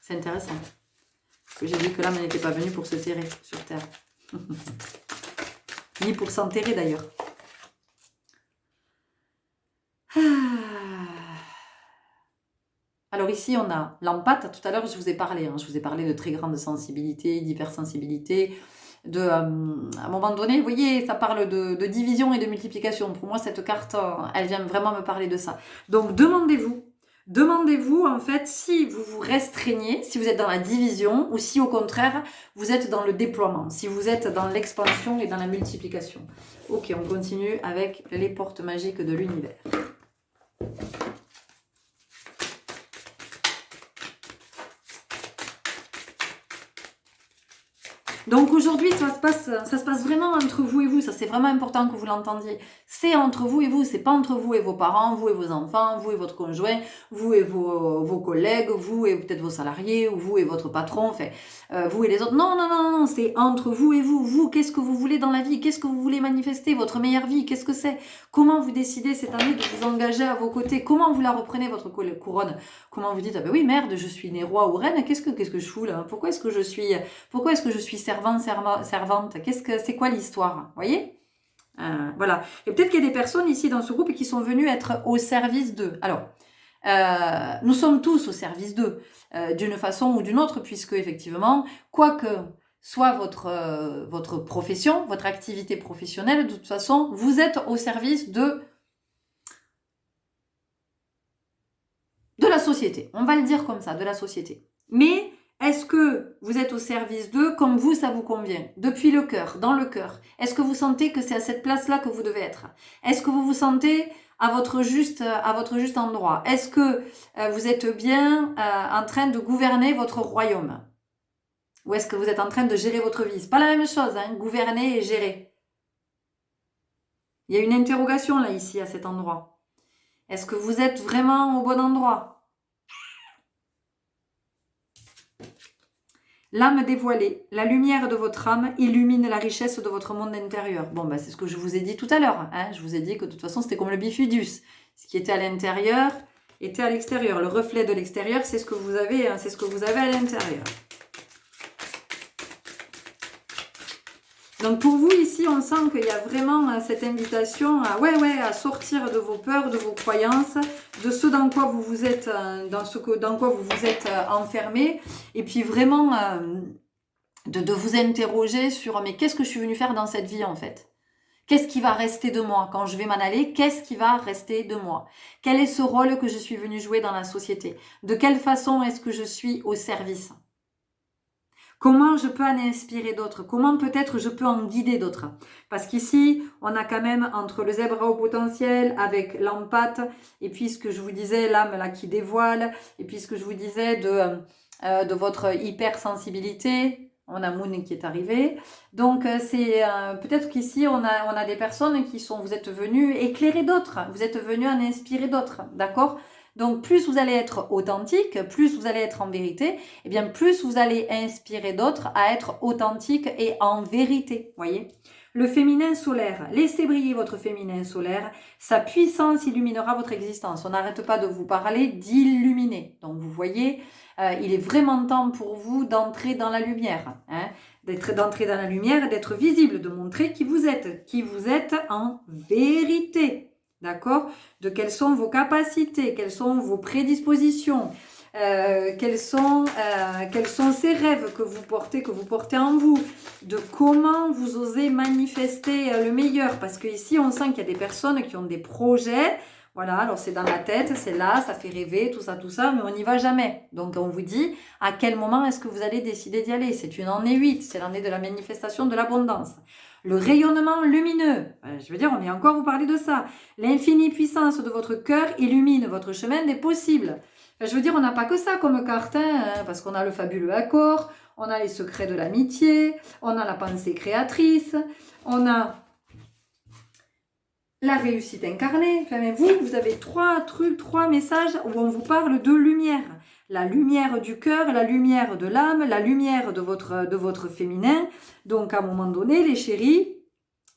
C'est intéressant. J'ai dit que l'âme n'était pas venue pour se terrer sur Terre. Ni pour s'enterrer d'ailleurs. Alors ici, on a l'empathe. Tout à l'heure, je vous ai parlé. Je vous ai parlé de très grande sensibilité, d'hypersensibilité. À un moment donné, vous voyez, ça parle de division et de multiplication. Pour moi, cette carte, elle vient vraiment me parler de ça. Donc, demandez-vous en fait si vous vous restreignez, si vous êtes dans la division ou si au contraire, vous êtes dans le déploiement, si vous êtes dans l'expansion et dans la multiplication. Ok, on continue avec les portes magiques de l'univers. Donc aujourd'hui, ça se passe vraiment entre vous et vous. Ça, c'est vraiment important que vous l'entendiez. C'est entre vous et vous, c'est pas entre vous et vos parents, vous et vos enfants, vous et votre conjoint, vous et vos collègues, vous et peut-être vos salariés, ou vous et votre patron, enfin, vous et les autres. Non, non, non, non, c'est entre vous et vous. Vous, qu'est-ce que vous voulez dans la vie? Qu'est-ce que vous voulez manifester? Votre meilleure vie, qu'est-ce que c'est? Comment vous décidez cette année de vous engager à vos côtés? Comment vous la reprenez, votre couronne? Comment vous dites, ah ben oui, merde, je suis né roi ou reine, qu'est-ce que je fous là? Pourquoi est-ce que je suis servante? C'est quoi l'histoire? Voyez? Voilà. Et peut-être qu'il y a des personnes ici dans ce groupe qui sont venues être au service d'eux. Alors, nous sommes tous au service d'eux, d'une façon ou d'une autre, puisque effectivement, quoi que soit votre profession, votre activité professionnelle, de toute façon, vous êtes au service de la société. On va le dire comme ça, de la société. Mais est-ce que vous êtes au service d'eux comme vous, ça vous convient? Depuis le cœur, dans le cœur. Est-ce que vous sentez que c'est à cette place-là que vous devez être? Est-ce que vous vous sentez à votre juste endroit? Est-ce que vous êtes bien en train de gouverner votre royaume? Ou est-ce que vous êtes en train de gérer votre vie? C'est pas la même chose, hein, gouverner et gérer. Il y a une interrogation là, ici, à cet endroit. Est-ce que vous êtes vraiment au bon endroit? L'âme dévoilée, la lumière de votre âme illumine la richesse de votre monde intérieur. Bon, ben, c'est ce que je vous ai dit tout à l'heure. Hein. Je vous ai dit que de toute façon, c'était comme le bifidus. Ce qui était à l'intérieur était à l'extérieur. Le reflet de l'extérieur, c'est ce que vous avez, hein, c'est ce que vous avez à l'intérieur. Donc pour vous ici, on sent qu'il y a vraiment cette invitation à sortir de vos peurs, de vos croyances, de ce dans quoi vous vous êtes, enfermé, et puis vraiment de vous interroger sur mais qu'est-ce que je suis venu faire dans cette vie en fait? Qu'est-ce qui va rester de moi quand je vais m'en aller? Qu'est-ce qui va rester de moi? Quel est ce rôle que je suis venu jouer dans la société? De quelle façon est-ce que je suis au service? Comment je peux en inspirer d'autres? Comment peut-être je peux en guider d'autres? Parce qu'ici, on a quand même entre le zèbre à haut potentiel avec l'empathe, et puis ce que je vous disais, l'âme là qui dévoile, et puis ce que je vous disais de votre hypersensibilité. On a Moon qui est arrivé. Donc c'est peut-être qu'ici on a des personnes vous êtes venus éclairer d'autres, vous êtes venus en inspirer d'autres, d'accord? Donc, plus vous allez être authentique, plus vous allez être en vérité, et bien plus vous allez inspirer d'autres à être authentique et en vérité, voyez. Le féminin solaire, laissez briller votre féminin solaire, sa puissance illuminera votre existence. On n'arrête pas de vous parler d'illuminer. Donc, vous voyez, il est vraiment temps pour vous d'entrer dans la lumière, hein, d'entrer dans la lumière, d'être visible, de montrer qui vous êtes en vérité. D'accord? De quelles sont vos capacités, quelles sont vos prédispositions, quels sont ces rêves que vous portez en vous, de comment vous osez manifester le meilleur. Parce qu'ici, on sent qu'il y a des personnes qui ont des projets. Voilà, alors c'est dans la tête, c'est là, ça fait rêver, tout ça, mais on n'y va jamais. Donc on vous dit à quel moment est-ce que vous allez décider d'y aller. C'est une année 8, c'est l'année de la manifestation de l'abondance. Le rayonnement lumineux, je veux dire, on vient encore vous parler de ça. L'infinie puissance de votre cœur illumine votre chemin des possibles. Je veux dire, on n'a pas que ça comme carte, hein, parce qu'on a le fabuleux accord, on a les secrets de l'amitié, on a la pensée créatrice, on a la réussite incarnée. Enfin, mais vous avez trois messages où on vous parle de lumière. La lumière du cœur, la lumière de l'âme, la lumière de votre féminin. Donc, à un moment donné, les chéris,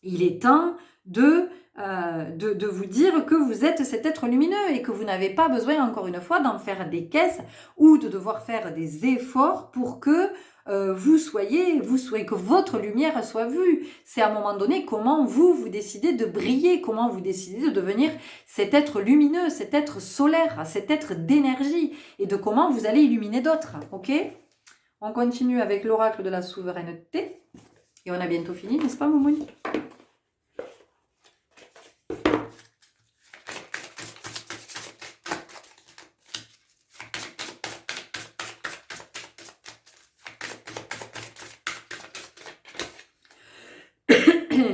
il est temps de vous dire que vous êtes cet être lumineux et que vous n'avez pas besoin, encore une fois, d'en faire des caisses ou de devoir faire des efforts pour que vous soyez, que votre lumière soit vue. C'est à un moment donné comment vous décidez de briller, comment vous décidez de devenir cet être lumineux, cet être solaire, cet être d'énergie et de comment vous allez illuminer d'autres. Ok? On continue avec l'oracle de la souveraineté et on a bientôt fini, n'est-ce pas, Moumouni?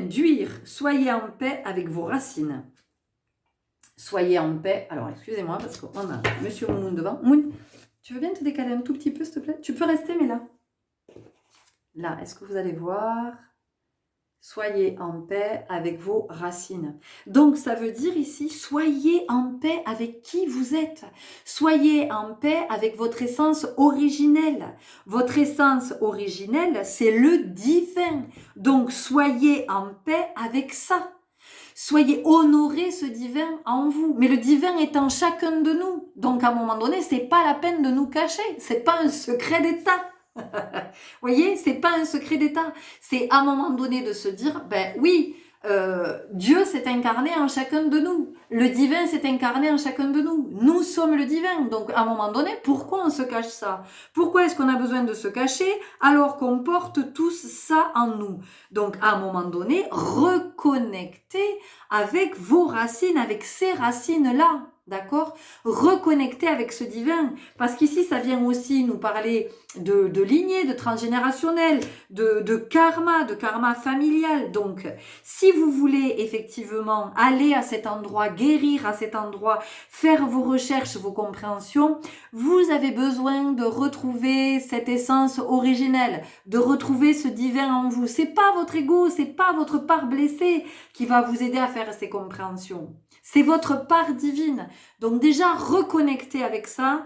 D'huire, soyez en paix avec vos racines. Soyez en paix. Alors, excusez-moi, parce qu'on a Monsieur Moon devant. Moon, tu veux bien te décaler un tout petit peu, s'il te plaît? Tu peux rester, mais là. Là, est-ce que vous allez voir? Soyez en paix avec vos racines. Donc, ça veut dire ici, soyez en paix avec qui vous êtes. Soyez en paix avec votre essence originelle. Votre essence originelle, c'est le divin. Donc, soyez en paix avec ça. Soyez honorés ce divin en vous. Mais le divin est en chacun de nous. Donc, à un moment donné, c'est pas la peine de nous cacher. C'est pas un secret d'État. Voyez, c'est pas un secret d'État. C'est à un moment donné de se dire, ben oui, Dieu s'est incarné en chacun de nous. Le divin s'est incarné en chacun de nous. Nous sommes le divin. Donc à un moment donné, pourquoi on se cache ça? Pourquoi est-ce qu'on a besoin de se cacher alors qu'on porte tous ça en nous? Donc à un moment donné, reconnectez avec vos racines, avec ces racines-là. D'accord? Reconnecter avec ce divin. Parce qu'ici, ça vient aussi nous parler de lignée, de transgénérationnel, de karma familial. Donc, si vous voulez effectivement aller à cet endroit, guérir à cet endroit, faire vos recherches, vos compréhensions, vous avez besoin de retrouver cette essence originelle, de retrouver ce divin en vous. C'est pas votre ego, c'est pas votre part blessée qui va vous aider à faire ces compréhensions. C'est votre part divine. Donc déjà, reconnectez avec ça.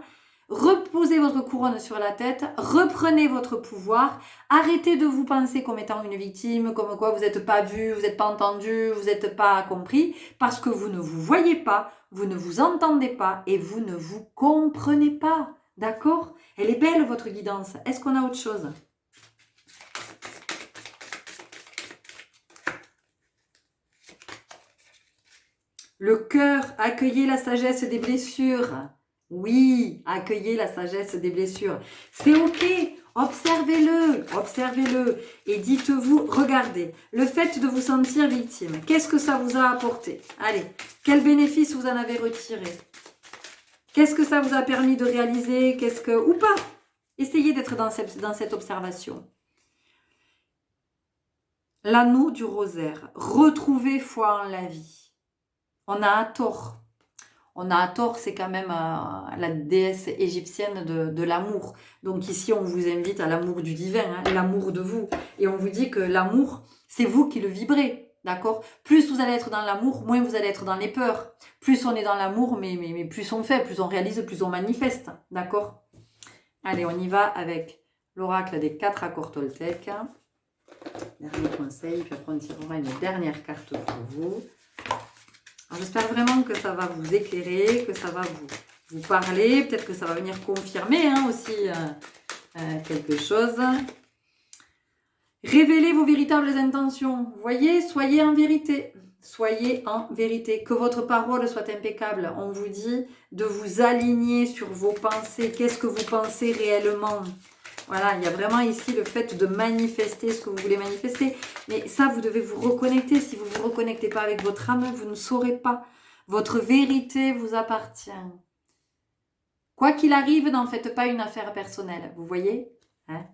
Reposez votre couronne sur la tête, reprenez votre pouvoir, arrêtez de vous penser comme étant une victime, comme quoi vous n'êtes pas vu, vous n'êtes pas entendu, vous n'êtes pas compris, parce que vous ne vous voyez pas, vous ne vous entendez pas et vous ne vous comprenez pas. D'accord? Elle est belle votre guidance. Est-ce qu'on a autre chose? Le cœur, accueillez la sagesse des blessures. Oui, accueillez la sagesse des blessures. C'est ok, observez-le, observez-le. Et dites-vous, regardez, le fait de vous sentir victime, qu'est-ce que ça vous a apporté? Allez, quel bénéfice vous en avez retiré? Qu'est-ce que ça vous a permis de réaliser? Ou pas? Essayez d'être dans cette observation. L'anneau du rosaire, retrouvez foi en la vie. On a Hathor. Hathor, c'est quand même la déesse égyptienne de l'amour. Donc ici, on vous invite à l'amour du divin, hein, l'amour de vous. Et on vous dit que l'amour, c'est vous qui le vibrez, d'accord? Plus vous allez être dans l'amour, moins vous allez être dans les peurs. Plus on est dans l'amour, mais plus on fait, plus on réalise, plus on manifeste, d'accord? Allez, on y va avec l'oracle des 4 accords Toltec. Dernier conseil, puis après on tirera une dernière carte pour vous. J'espère vraiment que ça va vous éclairer, que ça va vous parler. Peut-être que ça va venir confirmer aussi quelque chose. Révélez vos véritables intentions. Vous voyez, soyez en vérité. Soyez en vérité. Que votre parole soit impeccable. On vous dit de vous aligner sur vos pensées. Qu'est-ce que vous pensez réellement ? Voilà, il y a vraiment ici le fait de manifester ce que vous voulez manifester. Mais ça, vous devez vous reconnecter. Si vous ne vous reconnectez pas avec votre âme, vous ne saurez pas. Votre vérité vous appartient. Quoi qu'il arrive, n'en faites pas une affaire personnelle. Vous voyez, hein?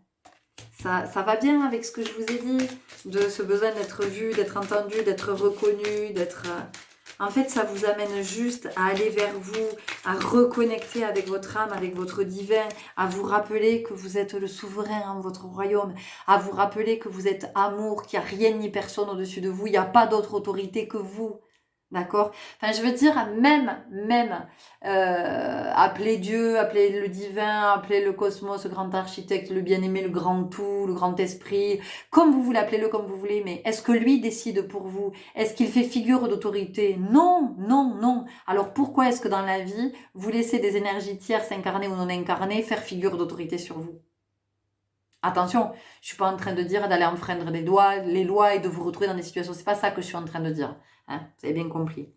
Ça va bien avec ce que je vous ai dit, de ce besoin d'être vu, d'être entendu, d'être reconnu, d'être... En fait, ça vous amène juste à aller vers vous, à reconnecter avec votre âme, avec votre divin, à vous rappeler que vous êtes le souverain en votre royaume, à vous rappeler que vous êtes amour, qu'il n'y a rien ni personne au-dessus de vous, il n'y a pas d'autre autorité que vous. D'accord? Enfin, je veux dire, même appeler Dieu, appeler le divin, appeler le cosmos, le grand architecte, le bien-aimé, le grand tout, le grand esprit, comme vous voulez, appelez-le comme vous voulez, mais est-ce que lui décide pour vous? Est-ce qu'il fait figure d'autorité? Non, non, non. Alors pourquoi est-ce que dans la vie, vous laissez des énergies tierces, incarnées ou non incarnées, faire figure d'autorité sur vous? Attention, je suis pas en train de dire d'aller enfreindre les lois et de vous retrouver dans des situations. C'est pas ça que je suis en train de dire. Hein, vous avez bien compris.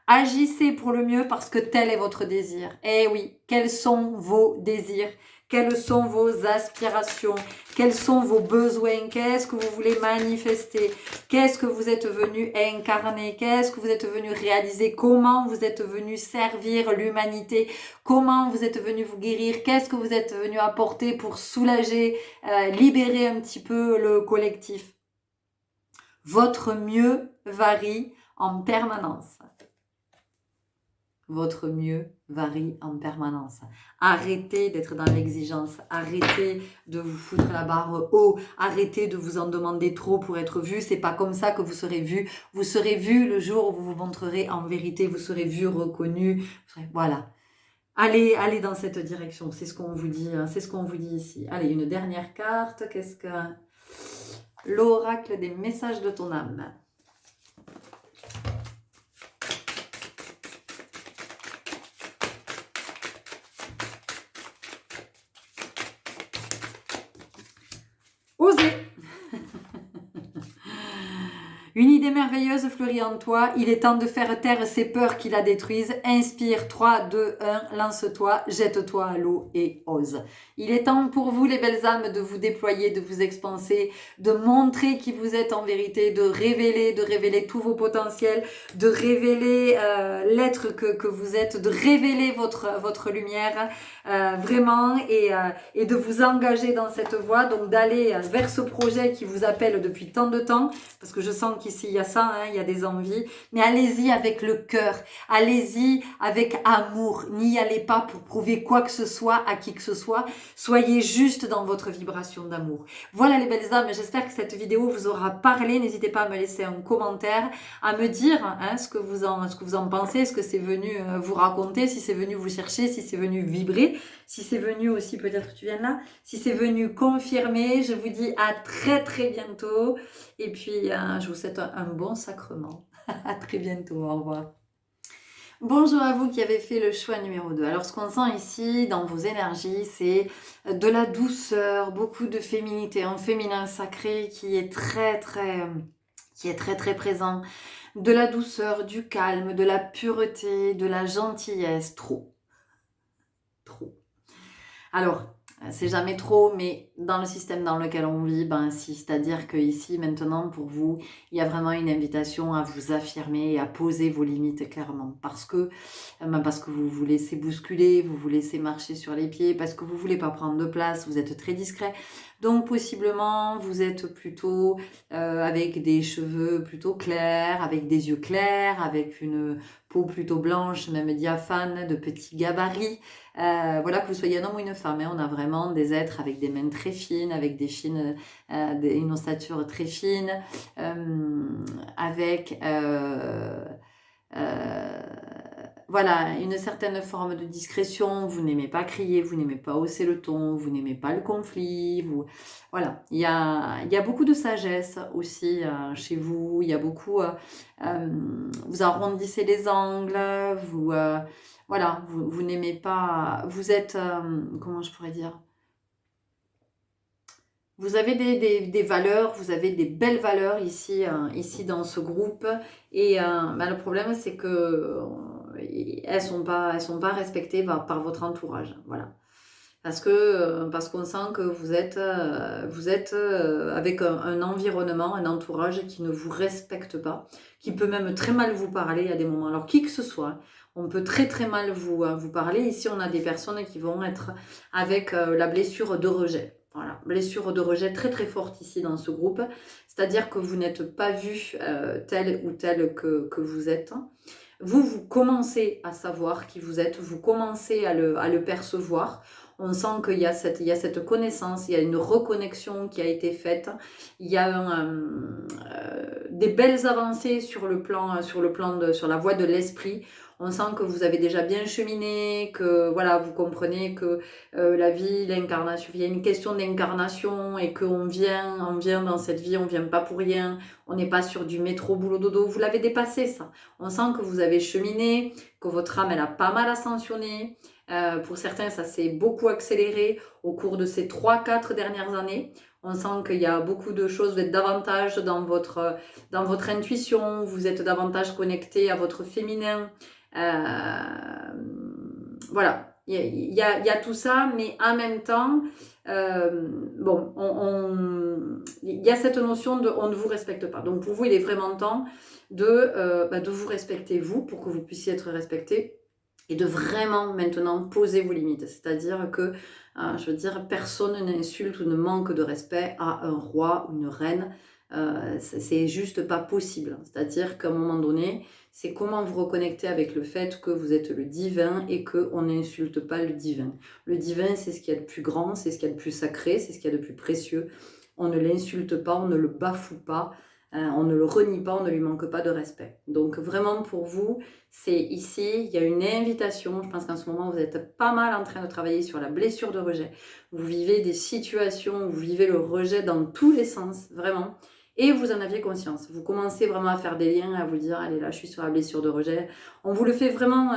Agissez pour le mieux parce que tel est votre désir. Eh oui, quels sont vos désirs? Quelles sont vos aspirations? Quels sont vos besoins? Qu'est-ce que vous voulez manifester? Qu'est-ce que vous êtes venu incarner? Qu'est-ce que vous êtes venu réaliser? Comment vous êtes venu servir l'humanité? Comment vous êtes venu vous guérir? Qu'est-ce que vous êtes venu apporter pour soulager, libérer un petit peu le collectif? Votre mieux varie en permanence. Votre mieux varie en permanence. Arrêtez d'être dans l'exigence, arrêtez de vous foutre la barre haut, arrêtez de vous en demander trop pour être vu, c'est pas comme ça que vous serez vu. Vous serez vu le jour où vous vous montrerez en vérité, vous serez vu, reconnu, voilà. Allez dans cette direction, c'est ce qu'on vous dit, hein, c'est ce qu'on vous dit ici. Allez, une dernière carte, qu'est-ce que... L'oracle des messages de ton âme. Osez. Une idée merveilleuse fleurit en toi. Il est temps de faire taire ces peurs qui la détruisent. Inspire, 3, 2, 1, lance-toi, jette-toi à l'eau et ose. Il est temps pour vous, les belles âmes, de vous déployer, de vous expanser, de montrer qui vous êtes en vérité, de révéler tous vos potentiels, de révéler l'être que vous êtes, de révéler votre lumière, vraiment, et de vous engager dans cette voie, donc d'aller vers ce projet qui vous appelle depuis tant de temps, parce que je sens qu'ici il y a ça, hein, il y a des envies, mais allez-y avec le cœur, allez-y avec amour, n'y allez pas pour prouver quoi que ce soit à qui que ce soit, soyez juste dans votre vibration d'amour. Voilà les belles âmes, j'espère que cette vidéo vous aura parlé, n'hésitez pas à me laisser un commentaire, à me dire hein, ce que vous en pensez, est-ce que c'est venu vous raconter, si c'est venu vous chercher, si c'est venu vibrer, si c'est venu aussi, peut-être tu viens là, si c'est venu confirmer, je vous dis à très très bientôt. Et puis, je vous souhaite un bon sacrement. À très bientôt, au revoir. Bonjour à vous qui avez fait le choix numéro 2. Alors, ce qu'on sent ici dans vos énergies, c'est de la douceur, beaucoup de féminité, un féminin sacré qui est très très présent. De la douceur, du calme, de la pureté, de la gentillesse, trop. Alors, c'est jamais trop, mais dans le système dans lequel on vit, ben si, c'est-à-dire que ici, maintenant, pour vous, il y a vraiment une invitation à vous affirmer et à poser vos limites clairement, parce que vous vous laissez bousculer, vous vous laissez marcher sur les pieds, parce que vous voulez pas prendre de place, vous êtes très discret, donc possiblement vous êtes plutôt avec des cheveux plutôt clairs, avec des yeux clairs, avec une peau plutôt blanche, même diaphane, de petits gabarits. Voilà, que vous soyez un homme ou une femme, hein, on a vraiment des êtres avec des mains très fines, avec des chines, une ossature très fine, avec voilà, une certaine forme de discrétion. Vous n'aimez pas crier, vous n'aimez pas hausser le ton, vous n'aimez pas le conflit. Voilà, il y a beaucoup de sagesse aussi chez vous. Il y a beaucoup, vous arrondissez les angles, voilà, vous n'aimez pas, vous êtes, comment je pourrais dire, vous avez des valeurs, vous avez des belles valeurs ici dans ce groupe, et le problème c'est que elles sont pas respectées par votre entourage, voilà. Parce qu'on sent que vous êtes avec un environnement, un entourage qui ne vous respecte pas, qui peut même très mal vous parler à des moments. Alors qui que ce soit, on peut très très mal vous parler. Ici, on a des personnes qui vont être avec la blessure de rejet. Voilà, blessure de rejet très très forte ici dans ce groupe. C'est-à-dire que vous n'êtes pas vu tel ou tel que vous êtes. Vous commencez à savoir qui vous êtes, vous commencez à le percevoir. On sent qu'il y a cette connaissance, il y a une reconnexion qui a été faite. Il y a des belles avancées sur la voie de l'esprit. On sent que vous avez déjà bien cheminé, que voilà, vous comprenez que la vie, l'incarnation, il y a une question d'incarnation et qu'on vient dans cette vie, on vient pas pour rien. On n'est pas sur du métro boulot dodo. Vous l'avez dépassé ça. On sent que vous avez cheminé, que votre âme elle a pas mal ascensionné. Pour certains, ça s'est beaucoup accéléré au cours de ces 3-4 dernières années. On sent qu'il y a beaucoup de choses, vous êtes davantage dans votre intuition, vous êtes davantage connecté à votre féminin. Voilà, il y a tout ça, mais en même temps, bon, il y a cette notion de on ne vous respecte pas. Donc pour vous, il est vraiment temps de vous respecter vous pour que vous puissiez être respecté. Et de vraiment maintenant poser vos limites. C'est-à-dire que, je veux dire, personne n'insulte ou ne manque de respect à un roi ou une reine. C'est juste pas possible. C'est-à-dire qu'à un moment donné, c'est comment vous reconnecter avec le fait que vous êtes le divin et qu'on n'insulte pas le divin. Le divin, c'est ce qu'il y a de plus grand, c'est ce qu'il y a de plus sacré, c'est ce qu'il y a de plus précieux. On ne l'insulte pas, on ne le bafoue pas, on ne le renie pas, on ne lui manque pas de respect. Donc vraiment pour vous, c'est ici, il y a une invitation. Je pense qu'en ce moment, vous êtes pas mal en train de travailler sur la blessure de rejet. Vous vivez des situations où vous vivez le rejet dans tous les sens, vraiment. Et vous en aviez conscience. Vous commencez vraiment à faire des liens, à vous dire, allez là, je suis sur la blessure de rejet. On vous le fait vraiment...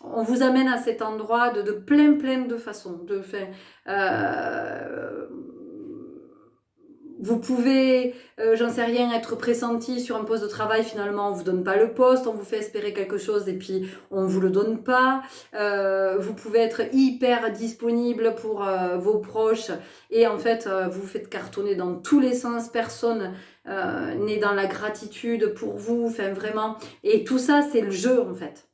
on vous amène à cet endroit de plein de façons. Vous pouvez, j'en sais rien, être pressenti sur un poste de travail, finalement on vous donne pas le poste, on vous fait espérer quelque chose et puis on vous le donne pas. Vous pouvez être hyper disponible pour vos proches et en fait vous vous faites cartonner dans tous les sens, personne n'est dans la gratitude pour vous, enfin vraiment. Et tout ça c'est le jeu en fait.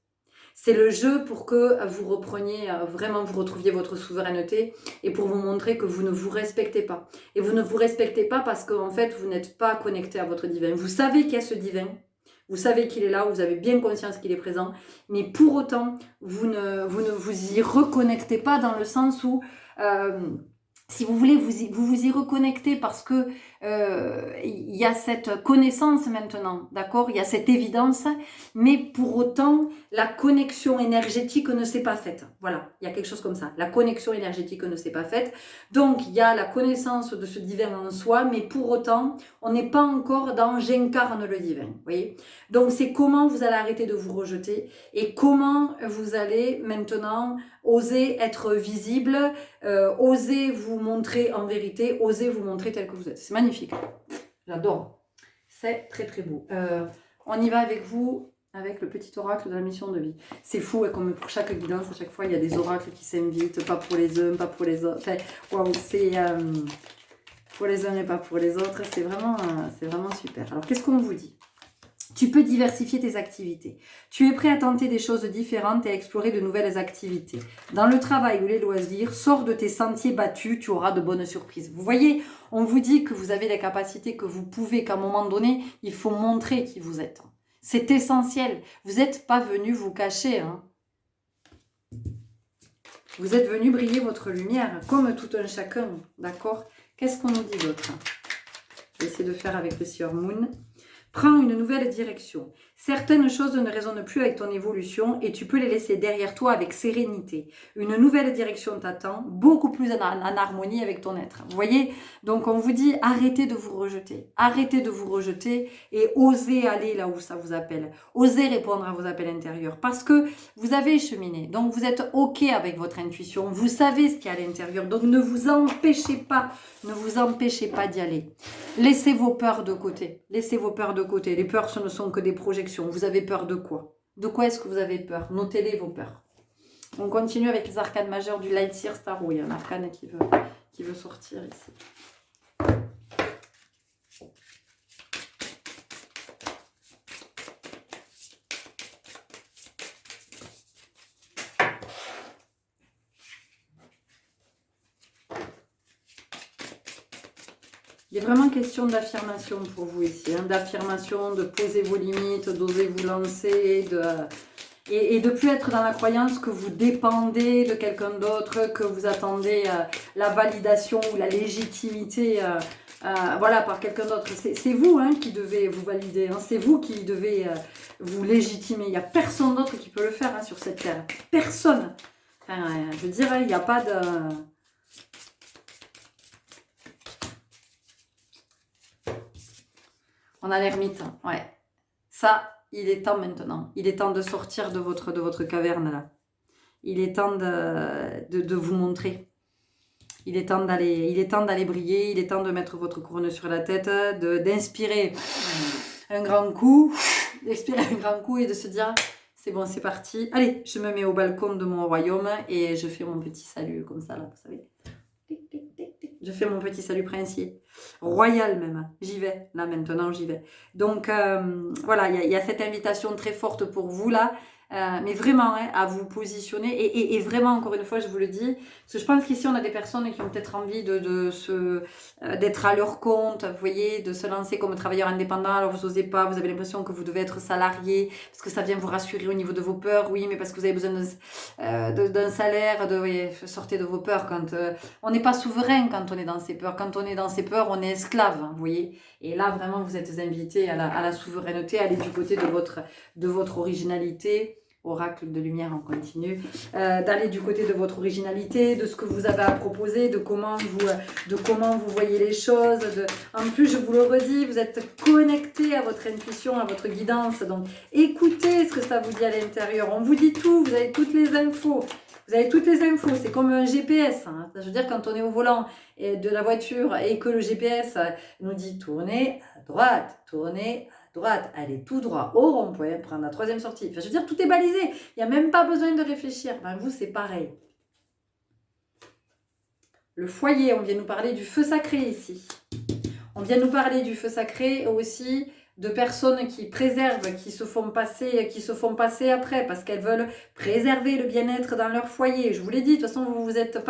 C'est le jeu pour que vous repreniez, vraiment vous retrouviez votre souveraineté et pour vous montrer que vous ne vous respectez pas. Et vous ne vous respectez pas parce qu'en fait, vous n'êtes pas connecté à votre divin. Vous savez qu'il y a ce divin, vous savez qu'il est là, vous avez bien conscience qu'il est présent, mais pour autant, vous ne vous y reconnectez pas dans le sens où... si vous voulez, vous y reconnectez parce que il y a cette connaissance maintenant, d'accord? Il y a cette évidence, mais pour autant, la connexion énergétique ne s'est pas faite. Voilà, il y a quelque chose comme ça. La connexion énergétique ne s'est pas faite. Donc, il y a la connaissance de ce divin en soi, mais pour autant, on n'est pas encore dans « j'incarne le divin ». Vous voyez? Donc, c'est comment vous allez arrêter de vous rejeter et comment vous allez maintenant oser être visible, oser vous montrer en vérité, oser vous montrer tel que vous êtes. C'est magnifique. J'adore. C'est très beau. On y va avec vous, avec le petit oracle de la mission de vie. C'est fou, comme pour chaque guidance, à chaque fois, il y a des oracles qui s'invitent, pas pour les uns, pas pour les autres. Enfin, wow, c'est pour les uns et pas pour les autres. C'est vraiment super. Alors, qu'est-ce qu'on vous dit ? Tu peux diversifier tes activités. Tu es prêt à tenter des choses différentes et à explorer de nouvelles activités. Dans le travail ou les loisirs, sors de tes sentiers battus, tu auras de bonnes surprises. Vous voyez, on vous dit que vous avez des capacités, que vous pouvez, qu'à un moment donné, il faut montrer qui vous êtes. C'est essentiel. Vous n'êtes pas venu vous cacher. Vous êtes venu briller votre lumière, comme tout un chacun. D'accord ? Qu'est-ce qu'on nous dit d'autre ? Je vais essayer de faire avec le Sieur Moon. Prends une nouvelle direction. Certaines choses ne résonnent plus avec ton évolution et tu peux les laisser derrière toi avec sérénité. Une nouvelle direction t'attend, beaucoup plus en harmonie avec ton être. Vous voyez ? Donc on vous dit arrêtez de vous rejeter. Arrêtez de vous rejeter et osez aller là où ça vous appelle. Osez répondre à vos appels intérieurs parce que vous avez cheminé. Donc vous êtes OK avec votre intuition. Vous savez ce qu'il y a à l'intérieur. Donc ne vous empêchez pas. Ne vous empêchez pas d'y aller. Laissez vos peurs de côté. Laissez vos peurs de côté. Les peurs, ce ne sont que des projections. Vous avez peur de quoi? De quoi est-ce que vous avez peur? Notez-les vos peurs. On continue avec les arcanes majeures du Light Seer Tarot. Il y a un arcane qui veut sortir ici. Il est vraiment question d'affirmation pour vous ici, d'affirmation, de poser vos limites, d'oser vous lancer, et de plus être dans la croyance que vous dépendez de quelqu'un d'autre, que vous attendez la validation ou la légitimité voilà, par quelqu'un d'autre. C'est vous qui devez vous valider, c'est vous qui devez vous légitimer. Il n'y a personne d'autre qui peut le faire sur cette terre. Personne. Enfin, je veux dire, il n'y a pas de... On a l'ermite, ouais. Ça, il est temps maintenant. Il est temps de sortir de votre caverne, là. Il est temps de vous montrer. Il est temps d'aller briller. Il est temps de mettre votre couronne sur la tête, d'inspirer un grand coup. D'expirer un grand coup et de se dire, c'est bon, c'est parti. Allez, je me mets au balcon de mon royaume et je fais mon petit salut comme ça, là, vous savez. Je fais mon petit salut princier. Royal même. J'y vais. Là, maintenant, j'y vais. Donc, voilà, il y a cette invitation très forte pour vous, là. mais vraiment, hein, à vous positionner. Et vraiment, encore une fois, je vous le dis, parce que je pense qu'ici, on a des personnes qui ont peut-être envie d'être à leur compte, vous voyez, de se lancer comme travailleur indépendant. Alors, vous n'osez pas, vous avez l'impression que vous devez être salarié, parce que ça vient vous rassurer au niveau de vos peurs. Oui, mais parce que vous avez besoin d'un salaire, voyez, sortez de vos peurs. On n'est pas souverain quand on est dans ses peurs. Quand on est dans ses peurs, on est esclave, hein, vous voyez. Et là, vraiment, vous êtes invité à la souveraineté, à aller du côté de votre originalité. Oracle de lumière, on continue. D'aller du côté de votre originalité, de ce que vous avez à proposer, de comment vous voyez les choses. En plus, je vous le redis, vous êtes connecté à votre intuition, à votre guidance. Donc, écoutez ce que ça vous dit à l'intérieur. On vous dit tout, vous avez toutes les infos. Vous avez toutes les infos, c'est comme un GPS. Hein. Je veux dire, quand on est au volant de la voiture et que le GPS nous dit tournez à droite, tournez à droite, allez tout droit au rond-point, prendre la 3e sortie. Enfin, je veux dire, tout est balisé. Il n'y a même pas besoin de réfléchir. Ben, vous, c'est pareil. Le foyer, on vient nous parler du feu sacré ici. On vient nous parler du feu sacré aussi, de personnes qui préservent, qui se font passer après parce qu'elles veulent préserver le bien-être dans leur foyer. Je vous l'ai dit, de toute façon, vous êtes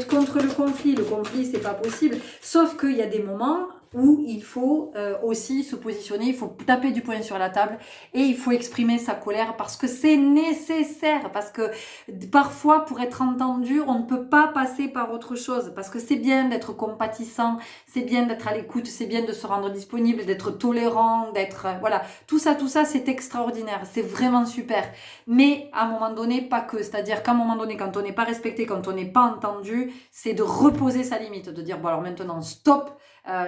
contre le conflit. Le conflit, c'est pas possible. Sauf qu'il y a des moments où il faut aussi se positionner, il faut taper du poing sur la table et il faut exprimer sa colère parce que c'est nécessaire, parce que parfois pour être entendu, on ne peut pas passer par autre chose, parce que c'est bien d'être compatissant, c'est bien d'être à l'écoute, c'est bien de se rendre disponible, d'être tolérant, voilà, tout ça c'est extraordinaire, c'est vraiment super, mais à un moment donné, pas que, c'est-à-dire qu'à un moment donné, quand on n'est pas respecté, quand on n'est pas entendu, c'est de reposer sa limite, de dire bon alors maintenant stop,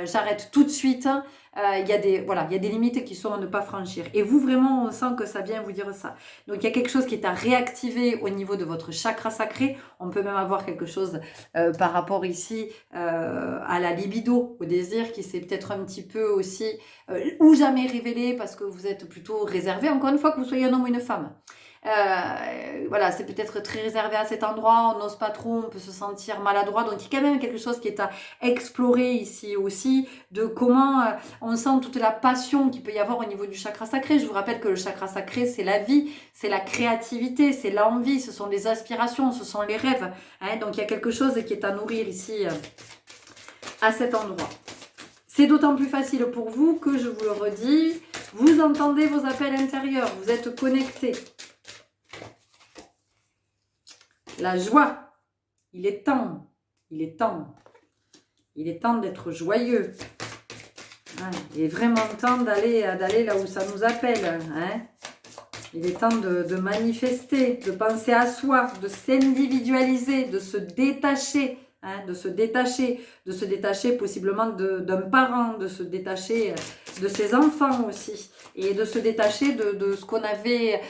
j'arrête tout de suite. Il y a des limites qui sont à ne pas franchir. Et vous, vraiment, on sent que ça vient vous dire ça. Donc, il y a quelque chose qui est à réactiver au niveau de votre chakra sacré. On peut même avoir quelque chose par rapport ici à la libido, au désir, qui s'est peut-être un petit peu aussi ou jamais révélé parce que vous êtes plutôt réservé, encore une fois, que vous soyez un homme ou une femme. Voilà, c'est peut-être très réservé à cet endroit, on n'ose pas trop, on peut se sentir maladroit, donc il y a quand même quelque chose qui est à explorer ici aussi, de comment on sent toute la passion qu'il peut y avoir au niveau du chakra sacré. Je vous rappelle que le chakra sacré, c'est la vie, c'est la créativité, c'est l'envie, ce sont les aspirations, ce sont les rêves, hein, donc il y a quelque chose qui est à nourrir ici à cet endroit. C'est d'autant plus facile pour vous que, je vous le redis, vous entendez vos appels intérieurs, vous êtes connectés. La joie, il est temps d'être joyeux. Hein, il est vraiment temps d'aller là où ça nous appelle. Hein. Il est temps de manifester, de penser à soi, de s'individualiser, de se détacher. Hein, de se détacher possiblement d'un parent, de se détacher de ses enfants aussi, et de se détacher de ce qu'on avait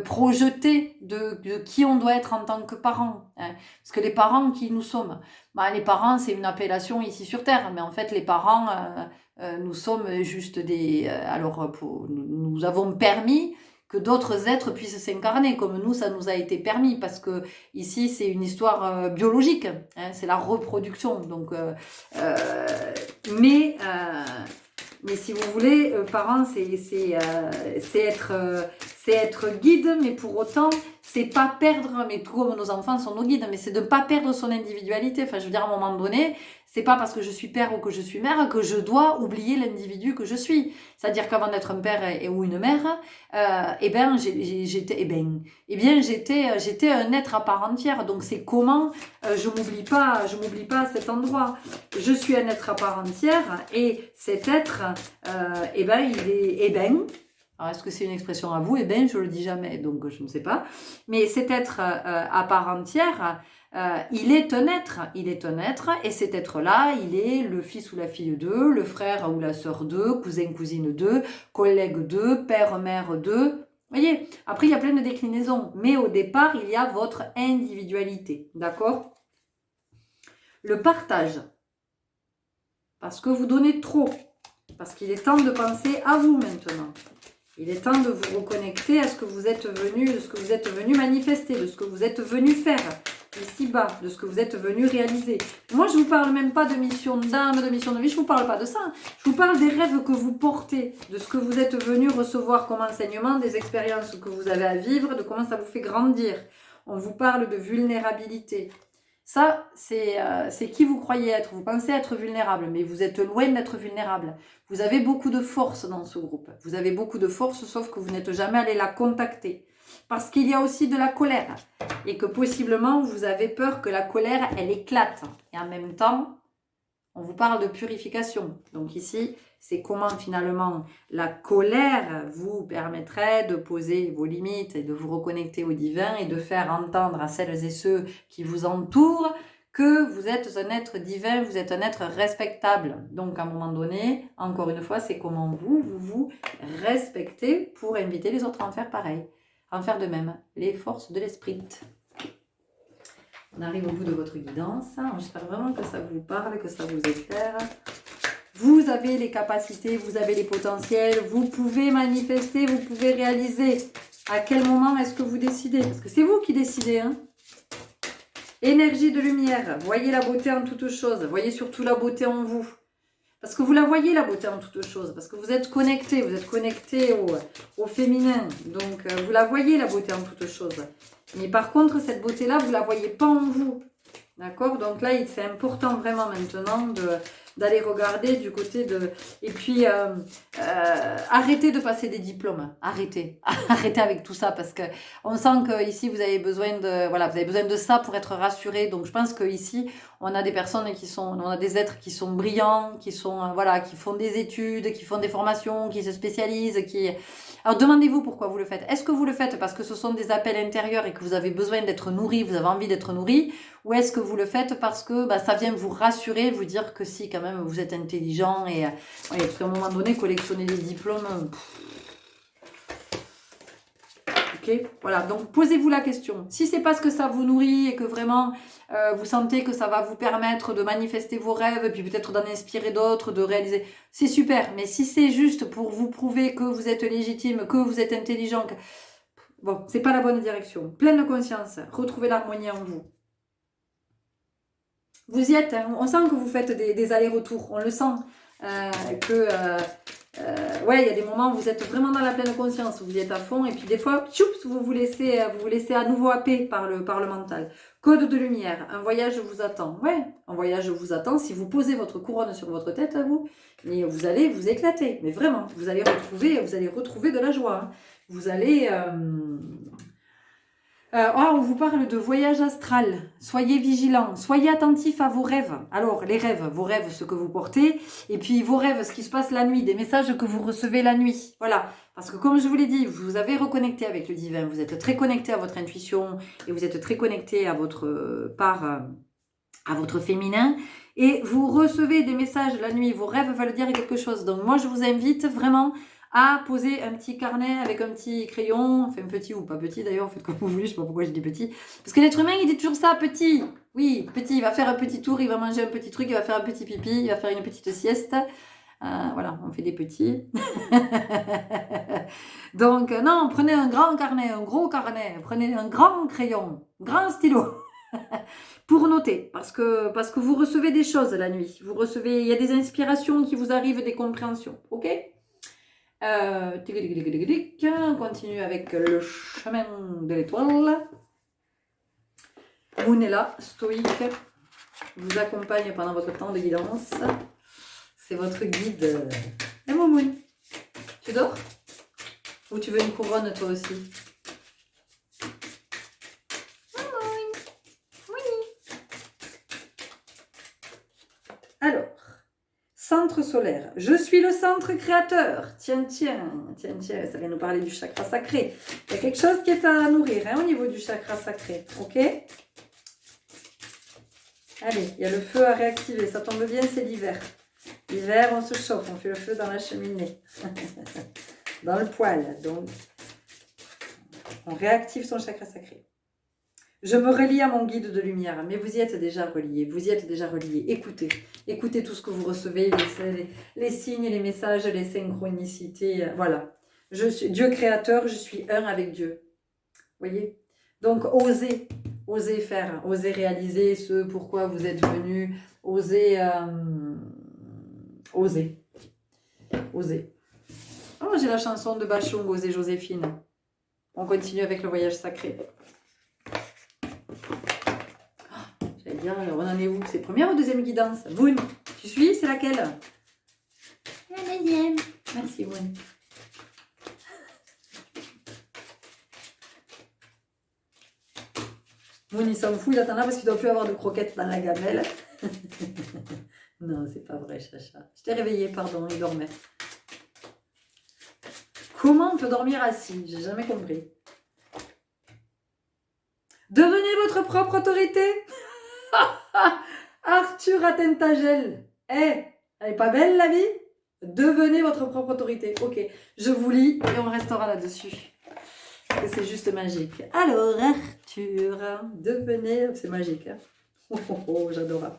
projeté, de qui on doit être en tant que parent. Hein. Parce que les parents, qui nous sommes, les parents, c'est une appellation ici sur Terre, mais en fait, les parents, nous sommes juste nous avons permis que d'autres êtres puissent s'incarner, comme nous, ça nous a été permis, parce que ici, c'est une histoire biologique, hein, c'est la reproduction. Donc, mais si vous voulez, parents, c'est être guide, mais pour autant, c'est pas perdre, mais tout comme nos enfants sont nos guides, mais c'est de pas perdre son individualité. Enfin, je veux dire, à un moment donné, c'est pas parce que je suis père ou que je suis mère que je dois oublier l'individu que je suis. C'est-à-dire qu'avant d'être un père ou une mère, j'étais un être à part entière. Donc c'est comment je m'oublie pas à cet endroit. Je suis un être à part entière et cet être, alors, est-ce que c'est une expression à vous? Je le dis jamais, donc je ne sais pas. Mais cet être à part entière, il est un être, et cet être-là, il est le fils ou la fille d'eux, le frère ou la sœur d'eux, cousin, cousine d'eux, collègue d'eux, père, mère d'eux. Vous voyez, après, il y a plein de déclinaisons, mais au départ, il y a votre individualité, d'accord? Le partage, parce que vous donnez trop, parce qu'il est temps de penser à vous maintenant. Il est temps de vous reconnecter à ce que vous êtes venu, de ce que vous êtes venu manifester, de ce que vous êtes venu faire. ici-bas, de ce que vous êtes venu réaliser. Moi, je ne vous parle même pas de mission d'âme, de mission de vie, je ne vous parle pas de ça. Je vous parle des rêves que vous portez, de ce que vous êtes venu recevoir comme enseignement, des expériences que vous avez à vivre, de comment ça vous fait grandir. On vous parle de vulnérabilité. Ça, c'est qui vous croyez être. Vous pensez être vulnérable, mais vous êtes loin d'être vulnérable. Vous avez beaucoup de force dans ce groupe. Vous avez beaucoup de force, sauf que vous n'êtes jamais allé la contacter. Parce qu'il y a aussi de la colère. Et que possiblement, vous avez peur que la colère, elle éclate. Et en même temps, on vous parle de purification. Donc ici, c'est comment finalement la colère vous permettrait de poser vos limites et de vous reconnecter au divin et de faire entendre à celles et ceux qui vous entourent que vous êtes un être divin, vous êtes un être respectable. Donc à un moment donné, encore une fois, c'est comment vous respectez pour inviter les autres à en faire pareil, à en faire de même. Les forces de l'esprit. On arrive au bout de votre guidance. J'espère vraiment que ça vous parle, que ça vous éclaire. Vous avez les capacités, vous avez les potentiels, vous pouvez manifester, vous pouvez réaliser. À quel moment est-ce que vous décidez? Parce que c'est vous qui décidez. Hein. Énergie de lumière, voyez la beauté en toutes choses, voyez surtout la beauté en vous. Parce que vous la voyez, la beauté en toutes choses, parce que vous êtes connecté au féminin. Donc, vous la voyez, la beauté en toutes choses. Mais par contre, cette beauté-là, vous ne la voyez pas en vous. D'accord? Donc là, c'est important vraiment maintenant d'aller regarder du côté de... Et puis, arrêtez de passer des diplômes. Arrêtez. Arrêtez avec tout ça parce que on sent qu'ici, vous avez besoin de... Voilà, vous avez besoin de ça pour être rassuré. Donc, je pense qu'ici, on a des personnes on a des êtres qui sont brillants, qui sont, voilà, qui font des études, qui font des formations, qui se spécialisent, qui... Alors, demandez-vous pourquoi vous le faites. Est-ce que vous le faites parce que ce sont des appels intérieurs et que vous avez besoin d'être nourri, vous avez envie d'être nourri, ou est-ce que vous le faites parce que ça vient vous rassurer, vous dire que si, quand même, vous êtes intelligent et parce qu'à un moment donné, collectionner des diplômes... Ok, voilà, donc posez-vous la question. Si c'est parce que ça vous nourrit et que vraiment vous sentez que ça va vous permettre de manifester vos rêves, et puis peut-être d'en inspirer d'autres, de réaliser, c'est super. Mais si c'est juste pour vous prouver que vous êtes légitime, que vous êtes intelligent, bon, c'est pas la bonne direction. Pleine conscience, retrouvez l'harmonie en vous. Vous y êtes, hein. On sent que vous faites des allers-retours, on le sent. Ouais, il y a des moments où vous êtes vraiment dans la pleine conscience, vous y êtes à fond, et puis des fois, tchoups, vous vous laissez à nouveau happer par le mental. Code de lumière, un voyage vous attend. Ouais, un voyage vous attend. Si vous posez votre couronne sur votre tête, et vous allez vous éclater. Mais vraiment, vous allez retrouver de la joie. Hein. Vous allez... on vous parle de voyage astral. Soyez vigilants, soyez attentifs à vos rêves. Alors, les rêves, vos rêves, ce que vous portez, et puis vos rêves, ce qui se passe la nuit, des messages que vous recevez la nuit. Voilà, parce que comme je vous l'ai dit, vous avez reconnecté avec le divin, vous êtes très connecté à votre intuition, et vous êtes très connecté à votre à votre féminin, et vous recevez des messages la nuit, vos rêves veulent dire quelque chose. Donc moi, je vous invite vraiment à poser un petit carnet avec un petit crayon, enfin petit ou pas petit d'ailleurs, faites comme vous voulez, je sais pas pourquoi je dis petit, parce que l'être humain il dit toujours ça, petit, oui, petit, il va faire un petit tour, il va manger un petit truc, il va faire un petit pipi, il va faire une petite sieste, voilà, on fait des petits. Donc non, prenez un grand carnet, un gros carnet, prenez un grand crayon, grand stylo, pour noter, parce que vous recevez des choses la nuit, il y a des inspirations qui vous arrivent, des compréhensions, ok? On continue avec le chemin de l'étoile. Moon est là, stoïque, vous accompagne pendant votre temps de guidance. C'est votre guide. Et mon Moon, tu dors? Ou tu veux une couronne toi aussi? Oui. Alors. Centre solaire. Je suis le centre créateur. Tiens, ça vient nous parler du chakra sacré. Il y a quelque chose qui est à nourrir au niveau du chakra sacré. Ok? Allez, il y a le feu à réactiver. Ça tombe bien, c'est l'hiver. L'hiver, on se chauffe. On fait le feu dans la cheminée. Dans le poêle. Donc, on réactive son chakra sacré. Je me relie à mon guide de lumière, mais vous y êtes déjà relié, Écoutez tout ce que vous recevez, les signes, les messages, les synchronicités, voilà. Je suis Dieu créateur, je suis un avec Dieu. Voyez? Donc, osez Osez faire, osez réaliser ce pourquoi vous êtes venu, osez, osez, osez. Oh, j'ai la chanson de Bachung, Osez Joséphine. On continue avec le voyage sacré. Oh, j'allais dire, on en est où? C'est première ou deuxième guidance? Moon, tu suis? C'est laquelle? La deuxième. Merci, Moon. Moon, il s'en fout, il attend là parce qu'il ne doit plus avoir de croquettes dans la gamelle. Non, c'est pas vrai, Chacha. Je t'ai réveillé, pardon, il dormait. Comment on peut dormir assis? J'ai jamais compris. Devenez votre propre autorité. Arthur Attentagel. Elle est pas belle la vie? Devenez votre propre autorité. Ok, je vous lis et on restera là-dessus. C'est juste magique. Alors, Arthur, devenez... C'est magique. Hein, oh, j'adore.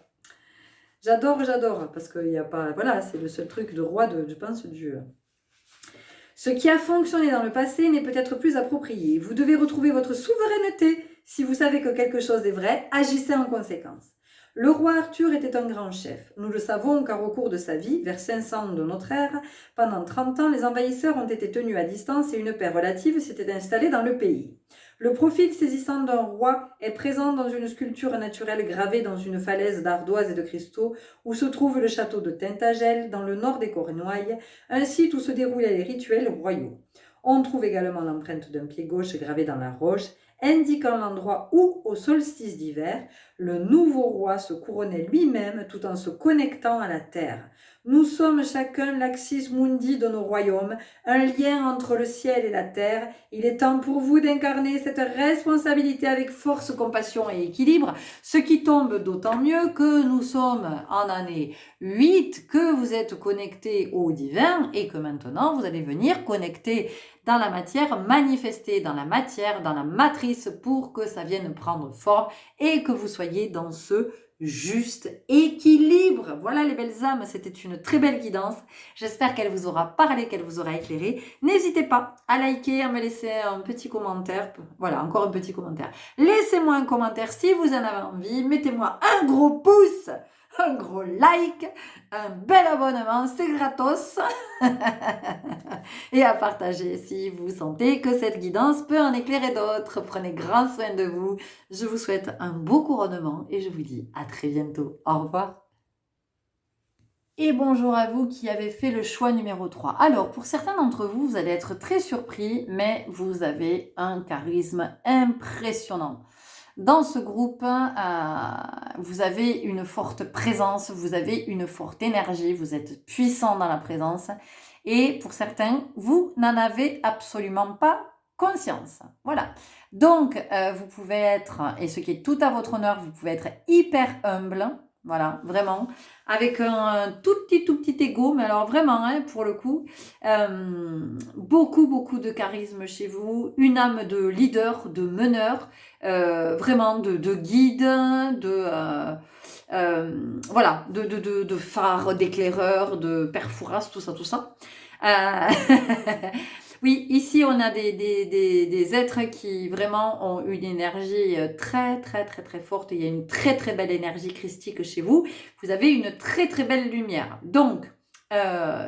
J'adore. Parce qu'il n'y a pas... Voilà, c'est le seul truc de roi, je pense, du... Ce qui a fonctionné dans le passé n'est peut-être plus approprié. Vous devez retrouver votre souveraineté. Si vous savez que quelque chose est vrai, agissez en conséquence. Le roi Arthur était un grand chef. Nous le savons car au cours de sa vie, vers 500 de notre ère, pendant 30 ans, les envahisseurs ont été tenus à distance et une paix relative s'était installée dans le pays. Le profil saisissant d'un roi est présent dans une sculpture naturelle gravée dans une falaise d'ardoise et de cristaux où se trouve le château de Tintagel, dans le nord des Cornouailles, un site où se déroulaient les rituels royaux. On trouve également l'empreinte d'un pied gauche gravée dans la roche, indiquant l'endroit où, au solstice d'hiver, le nouveau roi se couronnait lui-même tout en se connectant à la terre. Nous sommes chacun l'axis mundi de nos royaumes, un lien entre le ciel et la terre. Il est temps pour vous d'incarner cette responsabilité avec force, compassion et équilibre, ce qui tombe d'autant mieux que nous sommes en année 8, que vous êtes connectés au divin et que maintenant vous allez venir connecter dans la matière, manifester dans la matière, dans la matrice pour que ça vienne prendre forme et que vous soyez dans ce juste équilibre. Voilà les belles âmes, c'était une très belle guidance. J'espère qu'elle vous aura parlé, qu'elle vous aura éclairé. N'hésitez pas à liker, à me laisser un petit commentaire. Voilà, encore un petit commentaire. Laissez-moi un commentaire si vous en avez envie. Mettez-moi un gros pouce, un gros like, un bel abonnement, c'est gratos. Et à partager si vous sentez que cette guidance peut en éclairer d'autres. Prenez grand soin de vous. Je vous souhaite un beau couronnement et je vous dis à très bientôt. Au revoir. Et bonjour à vous qui avez fait le choix numéro 3. Alors, pour certains d'entre vous, vous allez être très surpris, mais vous avez un charisme impressionnant. Dans ce groupe, vous avez une forte présence, vous avez une forte énergie, vous êtes puissant dans la présence. Et pour certains, vous n'en avez absolument pas conscience. Voilà. Donc, vous pouvez être, et ce qui est tout à votre honneur, vous pouvez être hyper humble. Voilà, vraiment. Avec un tout petit ego, mais alors vraiment, hein, pour le coup, beaucoup de charisme chez vous, une âme de leader, de meneur, vraiment de guide, voilà, de phare, d'éclaireur, de père Fouras, tout ça. Oui, ici on a des êtres qui vraiment ont une énergie très forte. Il y a une très belle énergie christique chez vous. Vous avez une très belle lumière. Donc,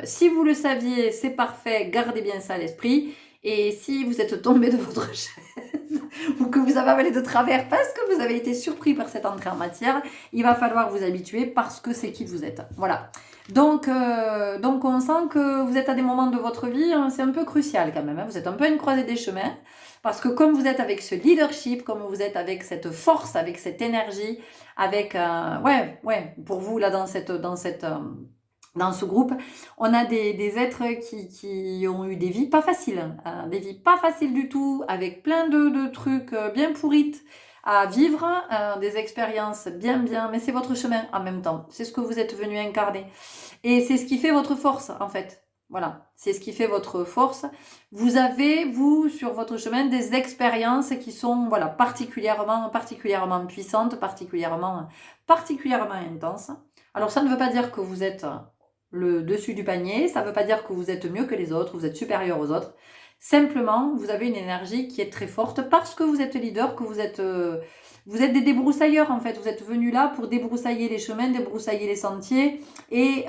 si vous le saviez, c'est parfait. Gardez bien ça à l'esprit. Et si vous êtes tombé de votre chaise ou que vous avez avalé de travers parce que vous avez été surpris par cette entrée en matière, il va falloir vous habituer parce que c'est qui vous êtes. Voilà. Donc on sent que vous êtes à des moments de votre vie, hein, c'est un peu crucial quand même. Hein, vous êtes un peu à une croisée des chemins parce que comme vous êtes avec ce leadership, comme vous êtes avec cette force, avec cette énergie, avec pour vous là dans ce groupe, on a des êtres qui ont eu des vies pas faciles, hein, des vies pas faciles du tout, avec plein de trucs bien pourrites à vivre, des expériences bien, mais c'est votre chemin en même temps. C'est ce que vous êtes venu incarner. Et c'est ce qui fait votre force, en fait. Voilà, c'est ce qui fait votre force. Vous avez, vous, sur votre chemin, des expériences qui sont voilà, particulièrement puissantes, particulièrement intenses. Alors, ça ne veut pas dire que vous êtes le dessus du panier, ça ne veut pas dire que vous êtes mieux que les autres, vous êtes supérieur aux autres. Simplement, vous avez une énergie qui est très forte parce que vous êtes leader, que vous êtes des débroussailleurs en fait. Vous êtes venus là pour débroussailler les chemins, débroussailler les sentiers et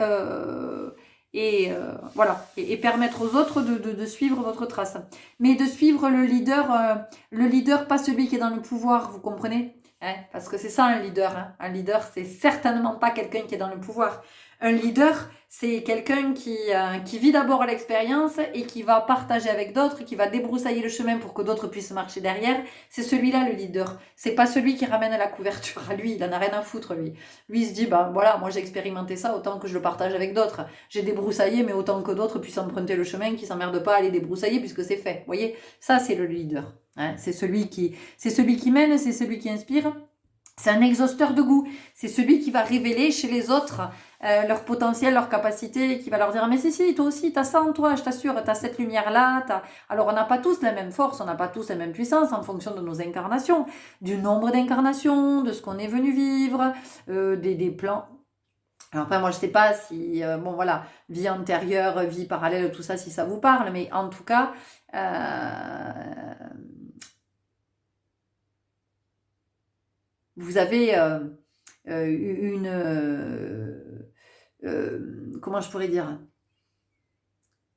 voilà, et permettre aux autres de suivre votre trace. Mais de suivre le leader, pas celui qui est dans le pouvoir, vous comprenez, hein? Parce que c'est ça un leader. Hein. Un leader, c'est certainement pas quelqu'un qui est dans le pouvoir. Un leader, c'est quelqu'un qui vit d'abord l'expérience et qui va partager avec d'autres, qui va débroussailler le chemin pour que d'autres puissent marcher derrière. C'est celui-là le leader. C'est pas celui qui ramène la couverture à lui. Il en a rien à foutre, lui. Lui, il se dit, bah voilà, moi j'ai expérimenté ça, autant que je le partage avec d'autres. J'ai débroussaillé, mais autant que d'autres puissent emprunter le chemin, qui s'emmerdent pas à aller débroussailler puisque c'est fait. Vous voyez, ça c'est le leader. Hein. C'est celui qui mène, c'est celui qui inspire. C'est un exhausteur de goût. C'est celui qui va révéler chez les autres leur potentiel, leur capacité, qui va leur dire « Mais si, toi aussi, t'as ça en toi, je t'assure, t'as cette lumière-là. » Alors, on n'a pas tous la même force, on n'a pas tous la même puissance en fonction de nos incarnations, du nombre d'incarnations, de ce qu'on est venu vivre, des plans. Alors après, moi, je sais pas si, bon voilà, vie antérieure, vie parallèle, tout ça, si ça vous parle, mais en tout cas... vous avez comment je pourrais dire,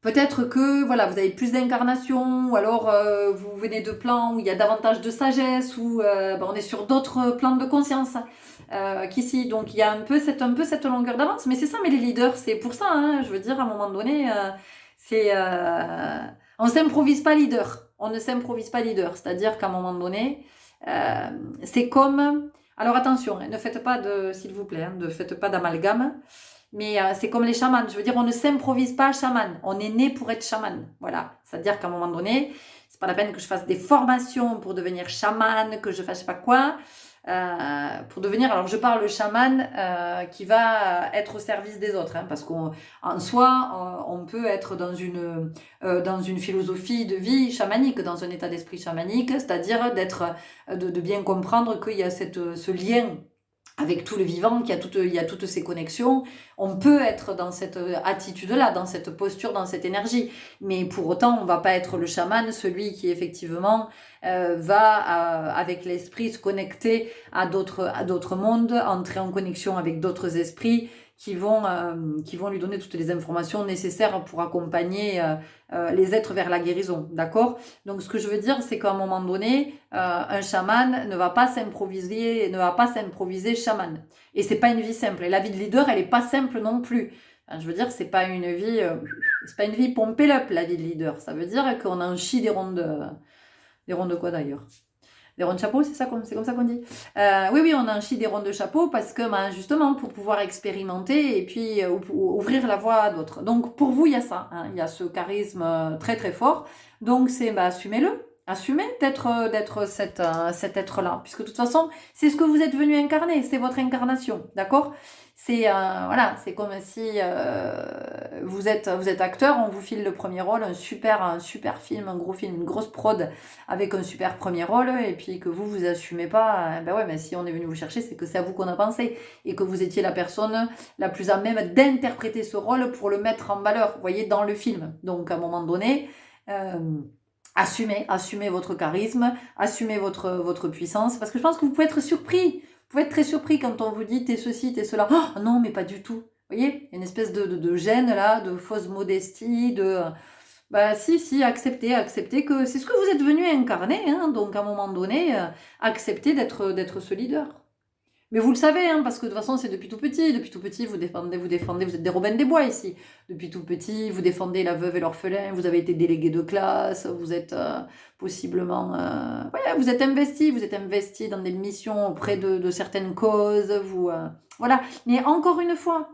peut-être que voilà, vous avez plus d'incarnations, ou alors vous venez de plans où il y a davantage de sagesse, ou on est sur d'autres plans de conscience qu'ici, donc il y a un peu cette longueur d'avance, mais c'est ça, mais les leaders, c'est pour ça, hein, je veux dire, à un moment donné, on s'improvise pas leader, on ne s'improvise pas leader, c'est-à-dire qu'à un moment donné, c'est comme... Alors attention, ne faites pas s'il vous plaît, ne faites pas d'amalgame, mais c'est comme les chamans. Je veux dire, on ne s'improvise pas chaman. On est né pour être chaman. Voilà. C'est-à-dire qu'à un moment donné, c'est pas la peine que je fasse des formations pour devenir chaman, que je fasse je sais pas quoi. Pour devenir, alors je parle chaman qui va être au service des autres, hein, parce qu'en soi, on peut être dans une philosophie de vie chamanique, dans un état d'esprit chamanique, c'est-à-dire de bien comprendre qu'il y a ce lien avec tout le vivant, qu'il y a toutes ces connexions. On peut être dans cette attitude-là, dans cette posture, dans cette énergie. Mais pour autant, on ne va pas être le chaman, celui qui effectivement va, avec l'esprit, se connecter à d'autres mondes, entrer en connexion avec d'autres esprits qui vont lui donner toutes les informations nécessaires pour accompagner les êtres vers la guérison, d'accord? Donc ce que je veux dire, c'est qu'à un moment donné, un chaman ne va pas s'improviser chaman. Et c'est pas une vie simple. Et la vie de leader, elle est pas simple non plus. Enfin, je veux dire, c'est pas une vie pompée up, la vie de leader. Ça veut dire qu'on en chie des rondes de quoi d'ailleurs? Des ronds de chapeau, c'est comme ça qu'on dit. Oui, on en chie des ronds de chapeau parce que justement pour pouvoir expérimenter et puis ouvrir la voie à d'autres. Donc pour vous, il y a ça, hein, il y a ce charisme très très fort. Donc c'est assumez-le. Assumez d'être cet être-là, puisque de toute façon, c'est ce que vous êtes venu incarner, c'est votre incarnation, d'accord? C'est voilà, c'est comme si vous êtes acteur, on vous file le premier rôle, un super film, un gros film, une grosse prod avec un super premier rôle, et puis que vous assumez pas, mais si on est venu vous chercher, c'est que c'est à vous qu'on a pensé, et que vous étiez la personne la plus à même d'interpréter ce rôle pour le mettre en valeur, vous voyez, dans le film. Donc à un moment donné, assumez votre charisme, assumez votre puissance, parce que je pense que vous pouvez être surpris. Vous pouvez être très surpris quand on vous dit t'es ceci, t'es cela. Oh non, mais pas du tout. Vous voyez, il y a une espèce de gêne là, de fausse modestie, si, acceptez que c'est ce que vous êtes venu incarner, hein, donc à un moment donné, acceptez d'être ce leader. Mais vous le savez, hein, parce que de toute façon, c'est depuis tout petit. Depuis tout petit, vous défendez, vous êtes des Robin des Bois ici. Depuis tout petit, vous défendez la veuve et l'orphelin, vous avez été délégué de classe, vous êtes possiblement... vous êtes investi dans des missions auprès de certaines causes, voilà. Mais encore une fois,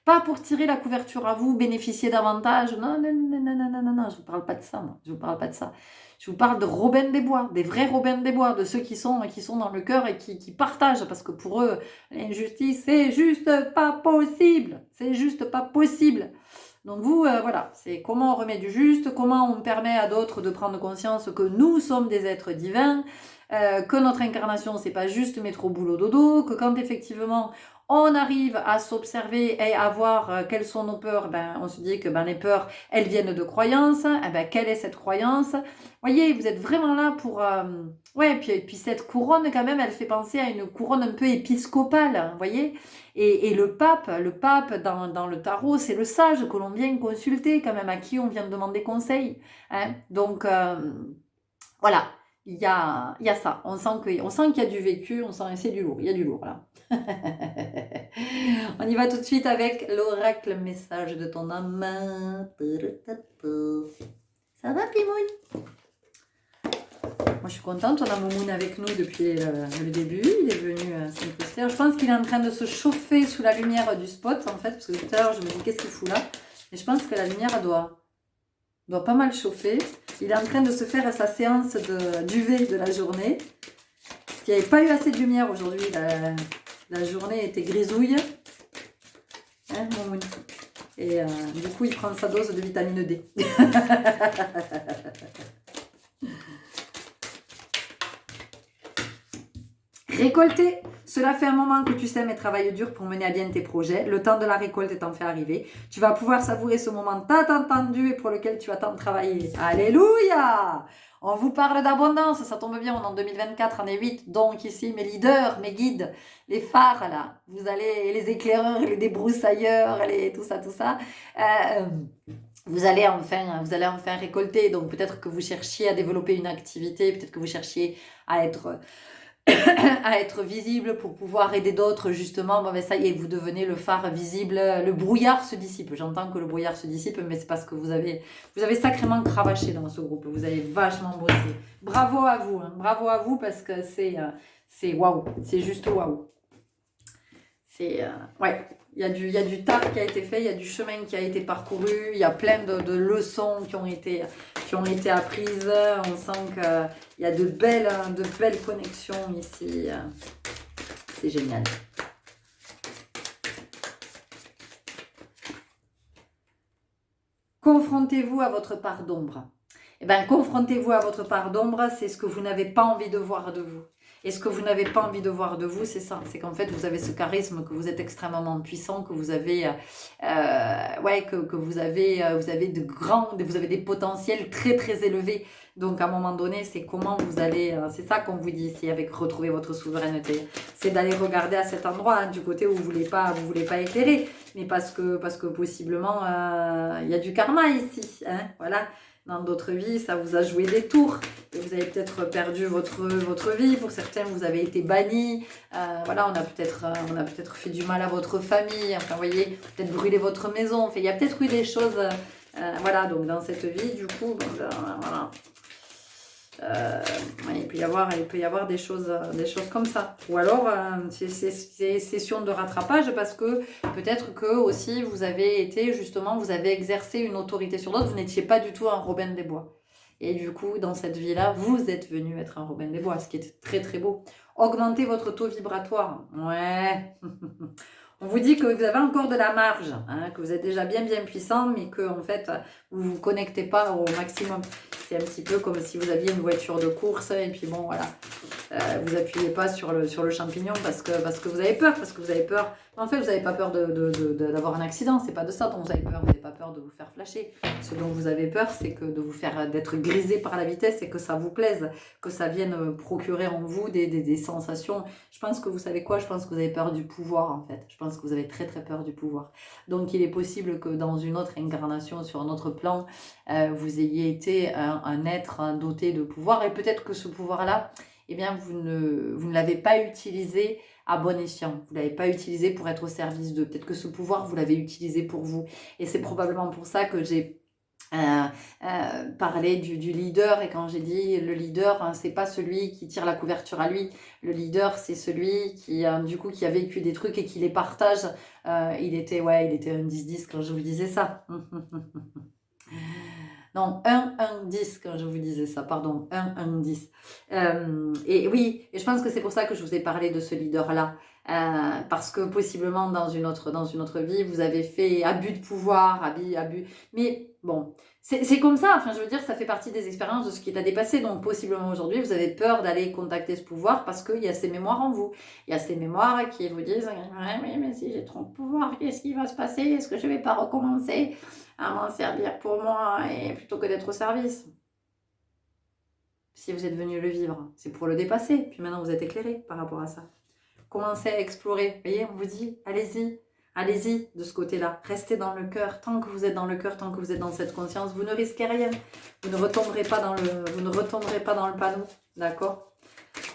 pas pour tirer la couverture à vous, bénéficier davantage. Non, je vous parle pas de ça, moi. Je vous parle pas de ça. Je vous parle de Robin des Bois, des vrais Robin des Bois, de ceux qui sont dans le cœur et qui partagent, parce que pour eux, l'injustice, c'est juste pas possible. C'est juste pas possible. Donc vous, voilà, c'est comment on remet du juste, comment on permet à d'autres de prendre conscience que nous sommes des êtres divins, que notre incarnation, c'est pas juste mettre au boulot dodo, que quand effectivement On arrive à s'observer et à voir quelles sont nos peurs. On se dit que les peurs, elles viennent de croyances. Quelle est cette croyance? Voyez, vous êtes vraiment là pour... Ouais, puis cette couronne, quand même, elle fait penser à une couronne un peu épiscopale, voyez. Et le pape dans le tarot, c'est le sage que l'on vient consulter, quand même, à qui on vient demander conseil. Hein. Donc, voilà, il y a ça. On sent qu'il y a du vécu, on sent que c'est du lourd. Il y a du lourd, là. On y va tout de suite avec l'oracle message de ton âme. Ça va, Pimoun? Moi, je suis contente. On a Momoun avec nous depuis le début. Il est venu s'incruster. Je pense qu'il est en train de se chauffer sous la lumière du spot, en fait. Parce que tout à l'heure, je me dis, qu'est-ce qu'il fout là? Et je pense que la lumière doit pas mal chauffer. Il est en train de se faire sa séance d'UV de la journée. Parce qu'il n'y avait pas eu assez de lumière aujourd'hui. La journée était grisouille. Hein, Momoun? Et du coup, il prend sa dose de vitamine D. Récolter, cela fait un moment que tu sèmes et travailles dur pour mener à bien tes projets. Le temps de la récolte est enfin arrivé. Tu vas pouvoir savourer ce moment tant attendu et pour lequel tu as tant travaillé. Alléluia! On vous parle d'abondance, ça tombe bien, on est en 2024, on est 8. Donc ici, mes leaders, mes guides, les phares là, vous allez, les éclaireurs, les débroussailleurs, tout ça. Vous allez enfin récolter. Donc peut-être que vous cherchiez à développer une activité, peut-être que vous cherchiez à être à être visible pour pouvoir aider d'autres justement. Ça y est, vous devenez le phare visible, le brouillard se dissipe. J'entends que le brouillard se dissipe, mais c'est parce que vous avez sacrément cravaché dans ce groupe, vous avez vachement bossé. Bravo à vous, hein. Bravo à vous parce que c'est waouh, c'est juste waouh. C'est ouais, il y a du taf qui a été fait, il y a du chemin qui a été parcouru, il y a plein de leçons qui ont été apprises. On sent qu'il y a de belles connexions ici. C'est génial. Confrontez-vous à votre part d'ombre. Confrontez-vous à votre part d'ombre, c'est ce que vous n'avez pas envie de voir de vous. Et ce que vous n'avez pas envie de voir de vous, c'est ça. C'est qu'en fait, vous avez ce charisme, que vous êtes extrêmement puissant, que vous avez, vous avez des potentiels très très élevés. Donc à un moment donné, c'est comment vous allez, c'est ça qu'on vous dit ici avec retrouver votre souveraineté. C'est d'aller regarder à cet endroit, hein, du côté où vous voulez pas éclairer, mais parce que possiblement il y a du karma ici, hein, voilà. Dans d'autres vies, ça vous a joué des tours. Et vous avez peut-être perdu votre vie. Pour certains, vous avez été bannis. Voilà, on a peut-être fait du mal à votre famille. Enfin, vous voyez, peut-être brûlé votre maison. Enfin, il y a peut-être eu des choses. Voilà, donc dans cette vie, du coup, voilà. Il peut y avoir des choses comme ça. Ou alors, c'est session de rattrapage parce que peut-être que aussi vous avez exercé une autorité sur d'autres. Vous n'étiez pas du tout un Robin des Bois. Et du coup, dans cette vie-là, vous êtes venu être un Robin des Bois, ce qui est très très beau. Augmentez votre taux vibratoire. Ouais. On vous dit que vous avez encore de la marge, hein, que vous êtes déjà bien puissant, mais que en fait, vous ne vous connectez pas au maximum. C'est un petit peu comme si vous aviez une voiture de course et puis bon, voilà. Vous appuyez pas sur le champignon parce que vous avez peur, En fait, vous n'avez pas peur d'avoir un accident, c'est pas de ça dont vous avez peur. Vous n'avez pas peur de vous faire flasher. Ce dont vous avez peur, c'est que d'être grisé par la vitesse et que ça vous plaise, que ça vienne procurer en vous des sensations. Je pense que vous savez quoi? Je pense que vous avez peur du pouvoir en fait. Je pense que vous avez très très peur du pouvoir. Donc il est possible que dans une autre incarnation, sur un autre plan, vous ayez été un être doté de pouvoir et peut-être que ce pouvoir-là, eh bien, vous ne l'avez pas utilisé à bon escient. Vous ne l'avez pas utilisé pour être au service d'eux. Peut-être que ce pouvoir, vous l'avez utilisé pour vous. Et c'est probablement pour ça que j'ai parlé du leader. Et quand j'ai dit le leader, hein, c'est pas celui qui tire la couverture à lui. Le leader, c'est celui qui a vécu des trucs et qui les partage. Il était un 10-10 quand je vous disais ça. Non, 1-1-10 quand je vous disais ça, pardon, 1-1-10. Et oui, et je pense que c'est pour ça que je vous ai parlé de ce leader-là. parce que possiblement dans une autre vie, vous avez fait abus de pouvoir, abus. Mais bon, c'est comme ça, enfin je veux dire, ça fait partie des expériences de ce qui t'a dépassé, donc possiblement aujourd'hui, vous avez peur d'aller contacter ce pouvoir parce qu'il y a ces mémoires en vous. Il y a ces mémoires qui vous disent, ouais, mais si j'ai trop de pouvoir, qu'est-ce qui va se passer? Est-ce que je ne vais pas recommencer à m'en servir pour moi et plutôt que d'être au service? Si vous êtes venu le vivre, c'est pour le dépasser, puis maintenant vous êtes éclairé par rapport à ça. Commencez à explorer. Vous voyez, on vous dit, allez-y, allez-y de ce côté-là. Restez dans le cœur. Tant que vous êtes dans le cœur, tant que vous êtes dans cette conscience, vous ne risquez rien. Vous ne retomberez pas dans le panneau. D'accord?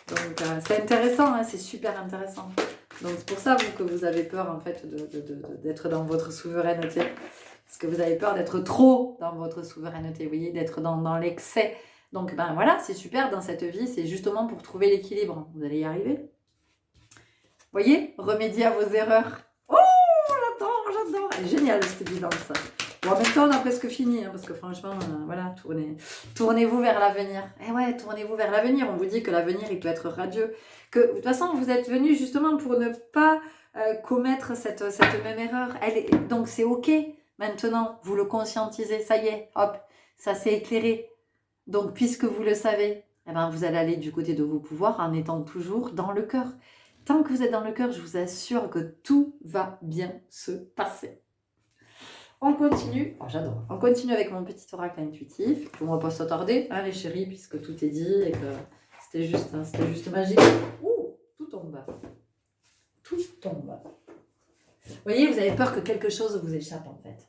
Donc, c'est intéressant, hein, c'est super intéressant. Donc, c'est pour ça, vous, que vous avez peur, en fait, d'être dans votre souveraineté. Parce que vous avez peur d'être trop dans votre souveraineté, vous voyez, d'être dans l'excès. Donc, ben voilà, c'est super dans cette vie, c'est justement pour trouver l'équilibre. Vous allez y arriver. Voyez, remédier à vos erreurs. Oh, j'adore. Elle est géniale cette guidance. Bon, en même temps, on a presque fini, hein, parce que franchement, voilà, tournez-vous vers l'avenir. Eh ouais, tournez-vous vers l'avenir. On vous dit que l'avenir, il peut être radieux. Que, de toute façon, vous êtes venus justement pour ne pas commettre cette même erreur. Donc, c'est OK. Maintenant, vous le conscientisez. Ça y est, hop, ça s'est éclairé. Donc, puisque vous le savez, eh ben, vous allez aller du côté de vos pouvoirs en étant toujours dans le cœur. Tant que vous êtes dans le cœur, je vous assure que tout va bien se passer. On continue. Oh, j'adore. On continue avec mon petit oracle intuitif. Puis on va pas s'attarder, hein, les chéris, puisque tout est dit et que c'était juste magique. Ouh, tout tombe. Tout tombe. Vous voyez, vous avez peur que quelque chose vous échappe en fait.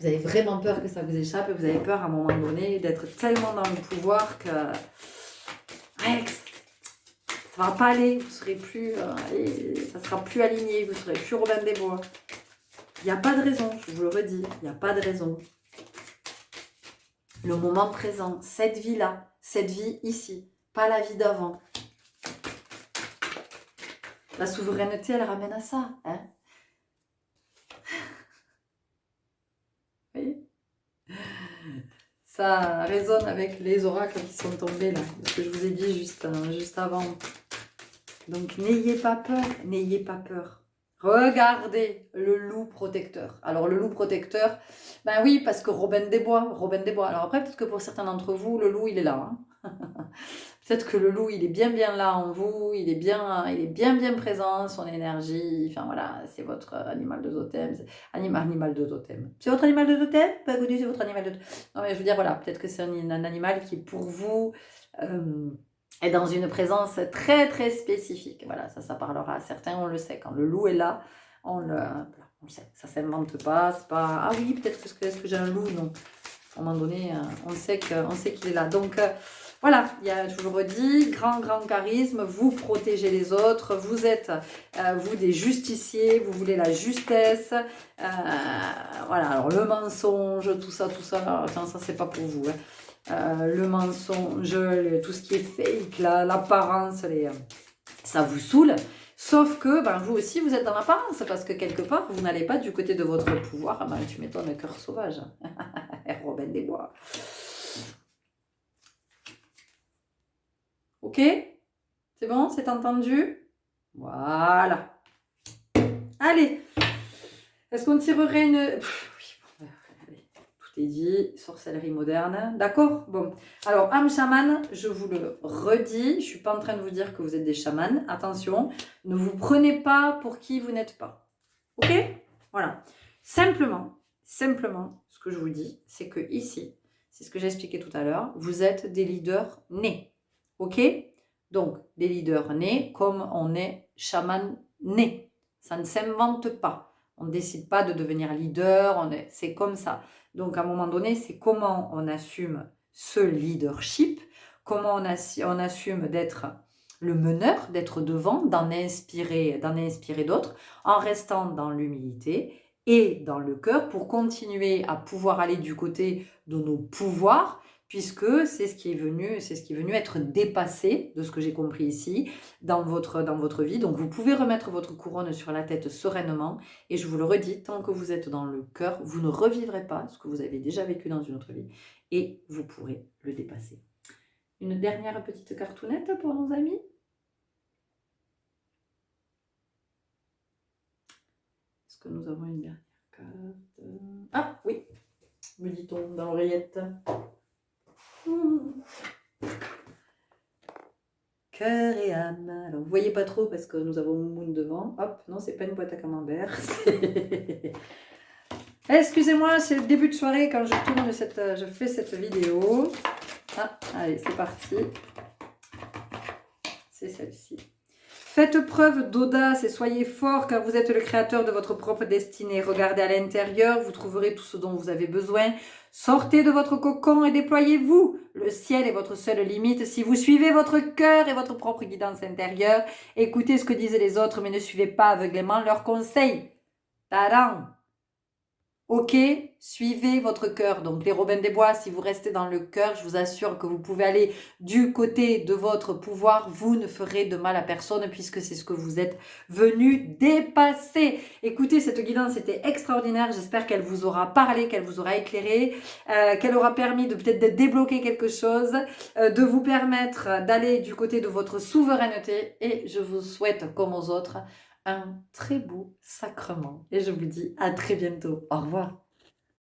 Vous avez vraiment peur que ça vous échappe et vous avez peur à un moment donné d'être tellement dans le pouvoir que... Ouais, ça va pas aller, vous serez plus, ça sera plus aligné, vous serez plus Robin des Bois. Il n'y a pas de raison, je vous le redis, il n'y a pas de raison. Le moment présent, cette vie-là, cette vie ici, pas la vie d'avant. La souveraineté, elle ramène à ça, hein. Vous voyez ? Ça résonne avec les oracles qui sont tombés là, ce que je vous ai dit juste avant. Donc n'ayez pas peur, n'ayez pas peur. Regardez le loup protecteur. Alors le loup protecteur, ben oui, parce que Robin des Bois. Alors après, peut-être que pour certains d'entre vous, le loup, il est là. Hein. Peut-être que le loup, il est bien là en vous, il est bien présent, son énergie. Enfin voilà, c'est votre animal de totem. Animal de totem. C'est votre animal de totem ? Pas vous dites, c'est votre animal de totem. Non mais je veux dire, voilà, peut-être que c'est un animal qui pour vous... est dans une présence très très spécifique. Voilà, ça parlera à certains, on le sait. Quand le loup est là, on le sait. Ça ne s'invente pas, c'est pas... Ah oui, peut-être que est-ce que j'ai un loup ? Non. À un moment donné, on sait qu'il est là. Donc voilà, je vous le redis, grand charisme, vous protégez les autres, vous êtes, vous, des justiciers, vous voulez la justesse. Voilà, alors le mensonge, tout ça, attends, ça c'est pas pour vous, hein. Le mensonge, tout ce qui est fake, l'apparence, ça vous saoule. Sauf que vous aussi, vous êtes dans l'apparence, parce que quelque part, vous n'allez pas du côté de votre pouvoir. Ah tu m'étonnes, cœur sauvage. Robin des Bois. Ok ? C'est bon ? C'est entendu ? Voilà. Allez. Est-ce qu'on tirerait une... dit, sorcellerie moderne, d'accord? Bon, alors âme chamane, je vous le redis, je ne suis pas en train de vous dire que vous êtes des chamans, attention, ne vous prenez pas pour qui vous n'êtes pas, ok? Voilà, simplement, ce que je vous dis, c'est que ici, c'est ce que j'ai expliqué tout à l'heure, vous êtes des leaders nés, ok? Donc, des leaders nés comme on est chaman né, ça ne s'invente pas, on ne décide pas de devenir leader, c'est comme ça. Donc, à un moment donné, c'est comment on assume ce leadership, comment on assume d'être le meneur, d'être devant, d'en inspirer d'autres, en restant dans l'humilité et dans le cœur pour continuer à pouvoir aller du côté de nos pouvoirs, puisque c'est ce qui est venu être dépassé, de ce que j'ai compris ici, dans votre vie. Donc, vous pouvez remettre votre couronne sur la tête sereinement. Et je vous le redis, tant que vous êtes dans le cœur, vous ne revivrez pas ce que vous avez déjà vécu dans une autre vie. Et vous pourrez le dépasser. Une dernière petite cartoonette pour nos amis ? que nous avons une dernière carte. Ah oui, me dit-on dans l'oreillette. Cœur et âme. Alors, vous voyez pas trop parce que nous avons Moumoun devant. Hop, non, c'est pas une boîte à camembert. Excusez-moi, c'est le début de soirée quand je fais cette vidéo. Ah, allez, c'est parti. C'est celle-ci. Faites preuve d'audace et soyez fort car vous êtes le créateur de votre propre destinée. Regardez à l'intérieur, vous trouverez tout ce dont vous avez besoin. Sortez de votre cocon et déployez-vous. Le ciel est votre seule limite. Si vous suivez votre cœur et votre propre guidance intérieure, écoutez ce que disent les autres mais ne suivez pas aveuglément leurs conseils. Tadam! Ok, suivez votre cœur. Donc les Robins des Bois, si vous restez dans le cœur, je vous assure que vous pouvez aller du côté de votre pouvoir. Vous ne ferez de mal à personne puisque c'est ce que vous êtes venu dépasser. Écoutez, cette guidance était extraordinaire. J'espère qu'elle vous aura parlé, qu'elle vous aura éclairé, qu'elle aura permis de peut-être de débloquer quelque chose, de vous permettre d'aller du côté de votre souveraineté. Et je vous souhaite, comme aux autres, un très beau sacrement. Et je vous dis à très bientôt. Au revoir.